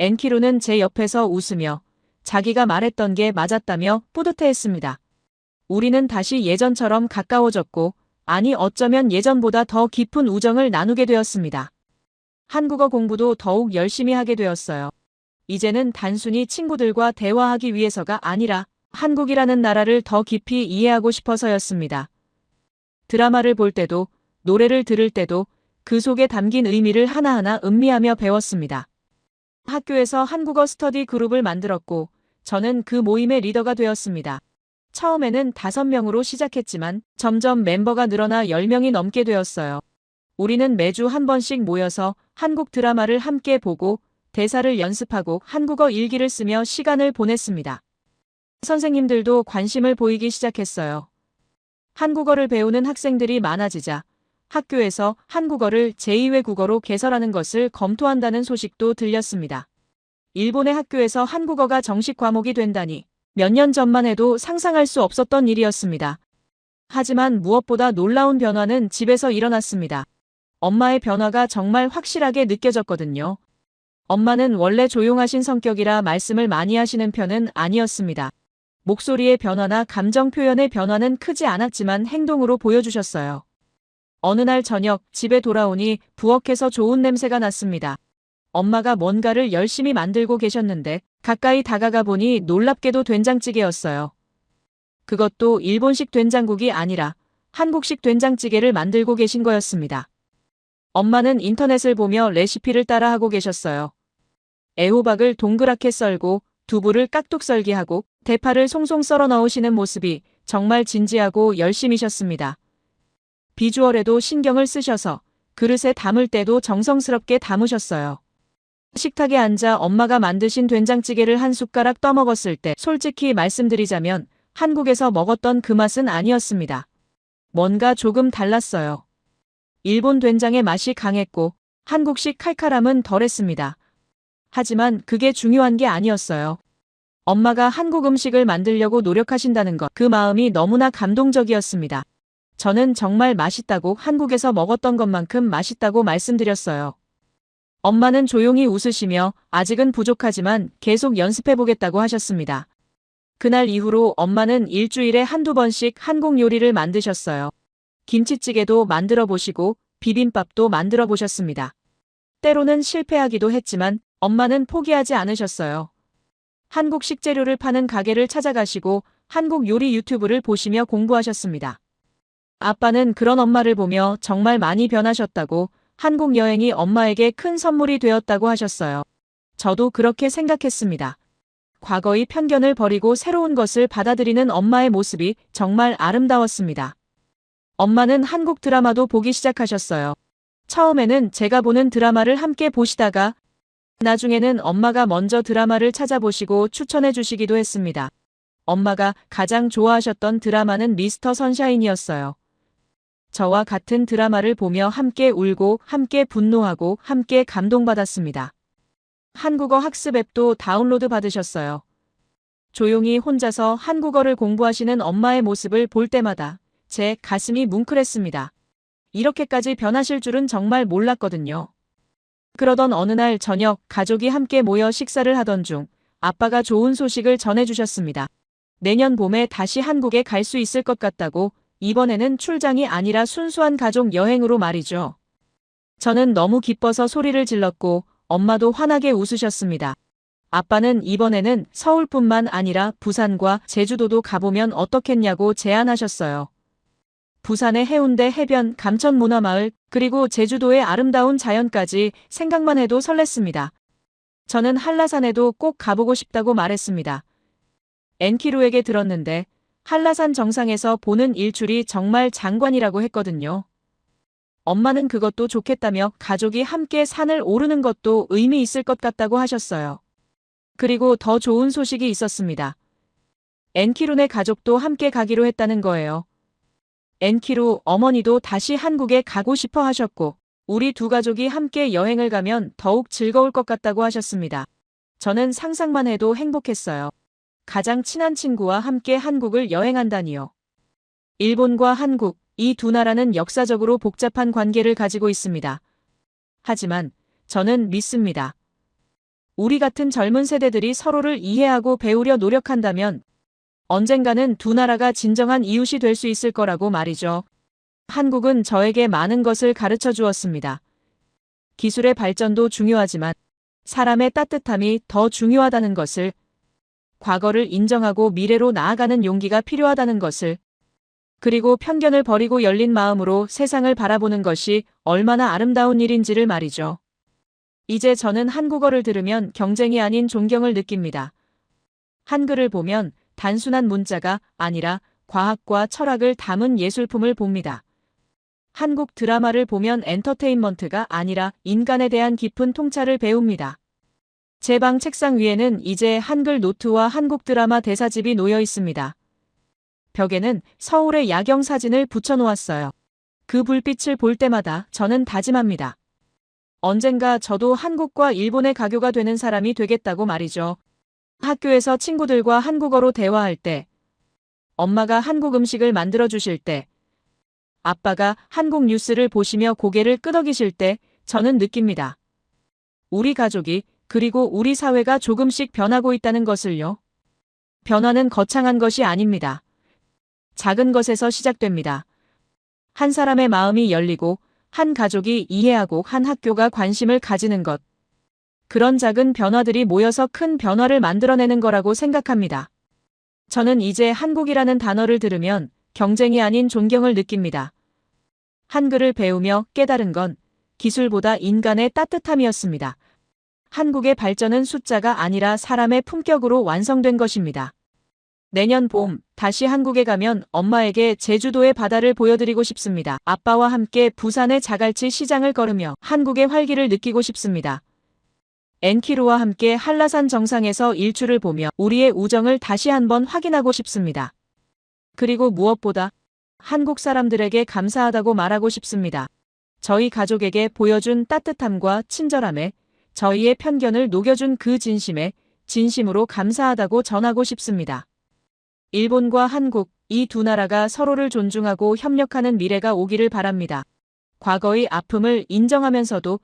엔키루는 제 옆에서 웃으며 자기가 말했던 게 맞았다며 뿌듯해했습니다. 우리는 다시 예전처럼 가까워졌고, 아니 어쩌면 예전보다 더 깊은 우정을 나누게 되었습니다. 한국어 공부도 더욱 열심히 하게 되었어요. 이제는 단순히 친구들과 대화하기 위해서가 아니라 한국이라는 나라를 더 깊이 이해하고 싶어서였습니다. 드라마를 볼 때도 노래를 들을 때도 그 속에 담긴 의미를 하나하나 음미하며 배웠습니다. 학교에서 한국어 스터디 그룹을 만들었고 저는 그 모임의 리더가 되었습니다. 처음에는 5명으로 시작했지만 점점 멤버가 늘어나 10명이 넘게 되었어요. 우리는 매주 한 번씩 모여서 한국 드라마를 함께 보고 대사를 연습하고 한국어 일기를 쓰며 시간을 보냈습니다. 선생님들도 관심을 보이기 시작했어요. 한국어를 배우는 학생들이 많아지자 학교에서 한국어를 제2외국어로 개설하는 것을 검토한다는 소식도 들렸습니다. 일본의 학교에서 한국어가 정식 과목이 된다니 몇 년 전만 해도 상상할 수 없었던 일이었습니다. 하지만 무엇보다 놀라운 변화는 집에서 일어났습니다. 엄마의 변화가 정말 확실하게 느껴졌거든요. 엄마는 원래 조용하신 성격이라 말씀을 많이 하시는 편은 아니었습니다. 목소리의 변화나 감정 표현의 변화는 크지 않았지만 행동으로 보여주셨어요. 어느 날 저녁 집에 돌아오니 부엌에서 좋은 냄새가 났습니다. 엄마가 뭔가를 열심히 만들고 계셨는데 가까이 다가가 보니 놀랍게도 된장찌개였어요. 그것도 일본식 된장국이 아니라 한국식 된장찌개를 만들고 계신 거였습니다. 엄마는 인터넷을 보며 레시피를 따라하고 계셨어요. 애호박을 동그랗게 썰고 두부를 깍둑 썰기 하고 대파를 송송 썰어 넣으시는 모습이 정말 진지하고 열심이셨습니다. 비주얼에도 신경을 쓰셔서 그릇에 담을 때도 정성스럽게 담으셨어요. 식탁에 앉아 엄마가 만드신 된장찌개를 한 숟가락 떠먹었을 때 솔직히 말씀드리자면 한국에서 먹었던 그 맛은 아니었습니다. 뭔가 조금 달랐어요. 일본 된장의 맛이 강했고 한국식 칼칼함은 덜했습니다. 하지만 그게 중요한 게 아니었어요. 엄마가 한국 음식을 만들려고 노력하신다는 것, 그 마음이 너무나 감동적이었습니다. 저는 정말 맛있다고, 한국에서 먹었던 것만큼 맛있다고 말씀드렸어요. 엄마는 조용히 웃으시며 아직은 부족하지만 계속 연습해보겠다고 하셨습니다. 그날 이후로 엄마는 일주일에 한두 번씩 한국 요리를 만드셨어요. 김치찌개도 만들어 보시고 비빔밥도 만들어 보셨습니다. 때로는 실패하기도 했지만 엄마는 포기하지 않으셨어요. 한국 식재료를 파는 가게를 찾아가시고 한국 요리 유튜브를 보시며 공부하셨습니다. 아빠는 그런 엄마를 보며 정말 많이 변하셨다고, 한국 여행이 엄마에게 큰 선물이 되었다고 하셨어요. 저도 그렇게 생각했습니다. 과거의 편견을 버리고 새로운 것을 받아들이는 엄마의 모습이 정말 아름다웠습니다. 엄마는 한국 드라마도 보기 시작하셨어요. 처음에는 제가 보는 드라마를 함께 보시다가 나중에는 엄마가 먼저 드라마를 찾아보시고 추천해 주시기도 했습니다. 엄마가 가장 좋아하셨던 드라마는 미스터 선샤인이었어요. 저와 같은 드라마를 보며 함께 울고 함께 분노하고 함께 감동받았습니다. 한국어 학습 앱도 다운로드 받으셨어요. 조용히 혼자서 한국어를 공부하시는 엄마의 모습을 볼 때마다 제 가슴이 뭉클했습니다. 이렇게까지 변하실 줄은 정말 몰랐거든요. 그러던 어느 날 저녁, 가족이 함께 모여 식사를 하던 중 아빠가 좋은 소식을 전해주셨습니다. 내년 봄에 다시 한국에 갈 수 있을 것 같다고. 이번에는 출장이 아니라 순수한 가족 여행으로 말이죠. 저는 너무 기뻐서 소리를 질렀고 엄마도 환하게 웃으셨습니다. 아빠는 이번에는 서울뿐만 아니라 부산과 제주도도 가보면 어떻겠냐고 제안하셨어요. 부산의 해운대 해변, 감천 문화마을, 그리고 제주도의 아름다운 자연까지 생각만 해도 설렜습니다. 저는 한라산에도 꼭 가보고 싶다고 말했습니다. 엔키루에게 들었는데 한라산 정상에서 보는 일출이 정말 장관이라고 했거든요. 엄마는 그것도 좋겠다며 가족이 함께 산을 오르는 것도 의미 있을 것 같다고 하셨어요. 그리고 더 좋은 소식이 있었습니다. 엔키루네 가족도 함께 가기로 했다는 거예요. 엔키루 어머니도 다시 한국에 가고 싶어 하셨고 우리 두 가족이 함께 여행을 가면 더욱 즐거울 것 같다고 하셨습니다. 저는 상상만 해도 행복했어요. 가장 친한 친구와 함께 한국을 여행한다니요. 일본과 한국, 이 두 나라는 역사적으로 복잡한 관계를 가지고 있습니다. 하지만 저는 믿습니다. 우리 같은 젊은 세대들이 서로를 이해하고 배우려 노력한다면 언젠가는 두 나라가 진정한 이웃이 될 수 있을 거라고 말이죠. 한국은 저에게 많은 것을 가르쳐 주었습니다. 기술의 발전도 중요하지만 사람의 따뜻함이 더 중요하다는 것을, 과거를 인정하고 미래로 나아가는 용기가 필요하다는 것을, 그리고 편견을 버리고 열린 마음으로 세상을 바라보는 것이 얼마나 아름다운 일인지를 말이죠. 이제 저는 한국어를 들으면 경쟁이 아닌 존경을 느낍니다. 한글을 보면 단순한 문자가 아니라 과학과 철학을 담은 예술품을 봅니다. 한국 드라마를 보면 엔터테인먼트가 아니라 인간에 대한 깊은 통찰을 배웁니다. 제 방 책상 위에는 이제 한글 노트와 한국 드라마 대사집이 놓여 있습니다. 벽에는 서울의 야경 사진을 붙여놓았어요. 그 불빛을 볼 때마다 저는 다짐합니다. 언젠가 저도 한국과 일본의 가교가 되는 사람이 되겠다고 말이죠. 학교에서 친구들과 한국어로 대화할 때, 엄마가 한국 음식을 만들어 주실 때, 아빠가 한국 뉴스를 보시며 고개를 끄덕이실 때 저는 느낍니다. 우리 가족이, 그리고 우리 사회가 조금씩 변하고 있다는 것을요. 변화는 거창한 것이 아닙니다. 작은 것에서 시작됩니다. 한 사람의 마음이 열리고 한 가족이 이해하고 한 학교가 관심을 가지는 것. 그런 작은 변화들이 모여서 큰 변화를 만들어내는 거라고 생각합니다. 저는 이제 한국이라는 단어를 들으면 경쟁이 아닌 존경을 느낍니다. 한글을 배우며 깨달은 건 기술보다 인간의 따뜻함이었습니다. 한국의 발전은 숫자가 아니라 사람의 품격으로 완성된 것입니다. 내년 봄 다시 한국에 가면 엄마에게 제주도의 바다를 보여드리고 싶습니다. 아빠와 함께 부산의 자갈치 시장을 걸으며 한국의 활기를 느끼고 싶습니다. 엔키루와 함께 한라산 정상에서 일출을 보며 우리의 우정을 다시 한번 확인하고 싶습니다. 그리고 무엇보다 한국 사람들에게 감사하다고 말하고 싶습니다. 저희 가족에게 보여준 따뜻함과 친절함에 저희의 편견을 녹여준 그 진심에 진심으로 감사하다고 전하고 싶습니다. 일본과 한국, 이 두 나라가 서로를 존중하고 협력하는 미래가 오기를 바랍니다. 과거의 아픔을 인정하면서도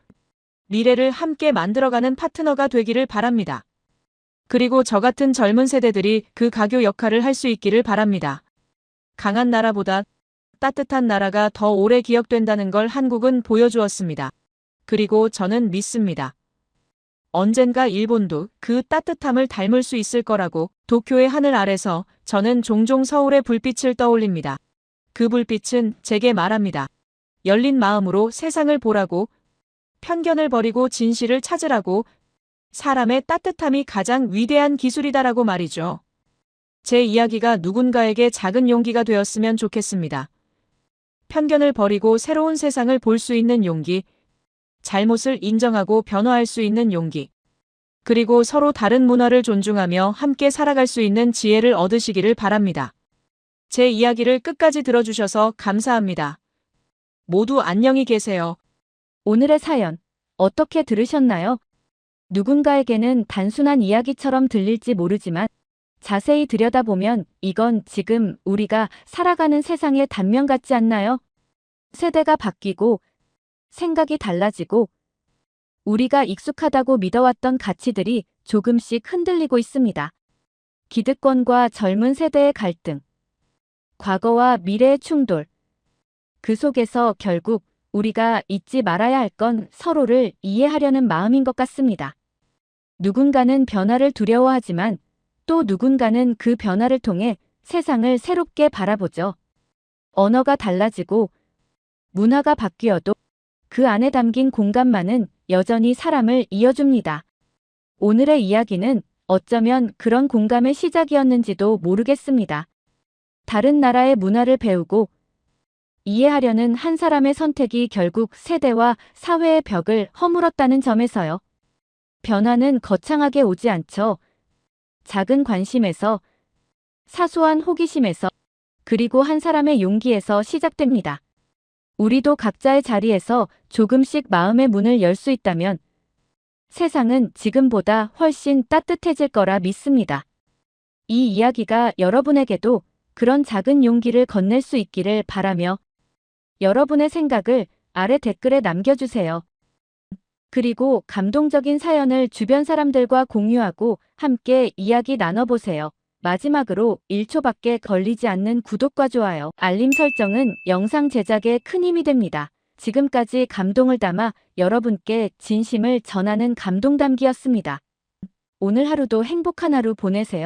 미래를 함께 만들어가는 파트너가 되기를 바랍니다. 그리고 저 같은 젊은 세대들이 그 가교 역할을 할 수 있기를 바랍니다. 강한 나라보다 따뜻한 나라가 더 오래 기억된다는 걸 한국은 보여주었습니다. 그리고 저는 믿습니다. 언젠가 일본도 그 따뜻함을 닮을 수 있을 거라고. 도쿄의 하늘 아래서 저는 종종 서울의 불빛을 떠올립니다. 그 불빛은 제게 말합니다. 열린 마음으로 세상을 보라고, 편견을 버리고 진실을 찾으라고, 사람의 따뜻함이 가장 위대한 기술이다라고 말이죠. 제 이야기가 누군가에게 작은 용기가 되었으면 좋겠습니다. 편견을 버리고 새로운 세상을 볼 수 있는 용기, 잘못을 인정하고 변화할 수 있는 용기, 그리고 서로 다른 문화를 존중하며 함께 살아갈 수 있는 지혜를 얻으시기를 바랍니다. 제 이야기를 끝까지 들어주셔서 감사합니다. 모두 안녕히 계세요. 오늘의 사연 어떻게 들으셨나요? 누군가에게는 단순한 이야기처럼 들릴지 모르지만 자세히 들여다보면 이건 지금 우리가 살아가는 세상의 단면 같지 않나요? 세대가 바뀌고 생각이 달라지고 우리가 익숙하다고 믿어왔던 가치들이 조금씩 흔들리고 있습니다. 기득권과 젊은 세대의 갈등, 과거와 미래의 충돌, 그 속에서 결국 우리가 잊지 말아야 할 건 서로를 이해하려는 마음인 것 같습니다. 누군가는 변화를 두려워하지만 또 누군가는 그 변화를 통해 세상을 새롭게 바라보죠. 언어가 달라지고 문화가 바뀌어도 그 안에 담긴 공감만은 여전히 사람을 이어줍니다. 오늘의 이야기는 어쩌면 그런 공감의 시작이었는지도 모르겠습니다. 다른 나라의 문화를 배우고 이해하려는 한 사람의 선택이 결국 세대와 사회의 벽을 허물었다는 점에서요. 변화는 거창하게 오지 않죠. 작은 관심에서, 사소한 호기심에서, 그리고 한 사람의 용기에서 시작됩니다. 우리도 각자의 자리에서 조금씩 마음의 문을 열 수 있다면 세상은 지금보다 훨씬 따뜻해질 거라 믿습니다. 이 이야기가 여러분에게도 그런 작은 용기를 건넬 수 있기를 바라며 여러분의 생각을 아래 댓글에 남겨주세요. 그리고 감동적인 사연을 주변 사람들과 공유하고 함께 이야기 나눠보세요. 마지막으로 1초밖에 걸리지 않는 구독과 좋아요, 알림 설정은 영상 제작에 큰 힘이 됩니다. 지금까지 감동을 담아 여러분께 진심을 전하는 감동담기였습니다. 오늘 하루도 행복한 하루 보내세요.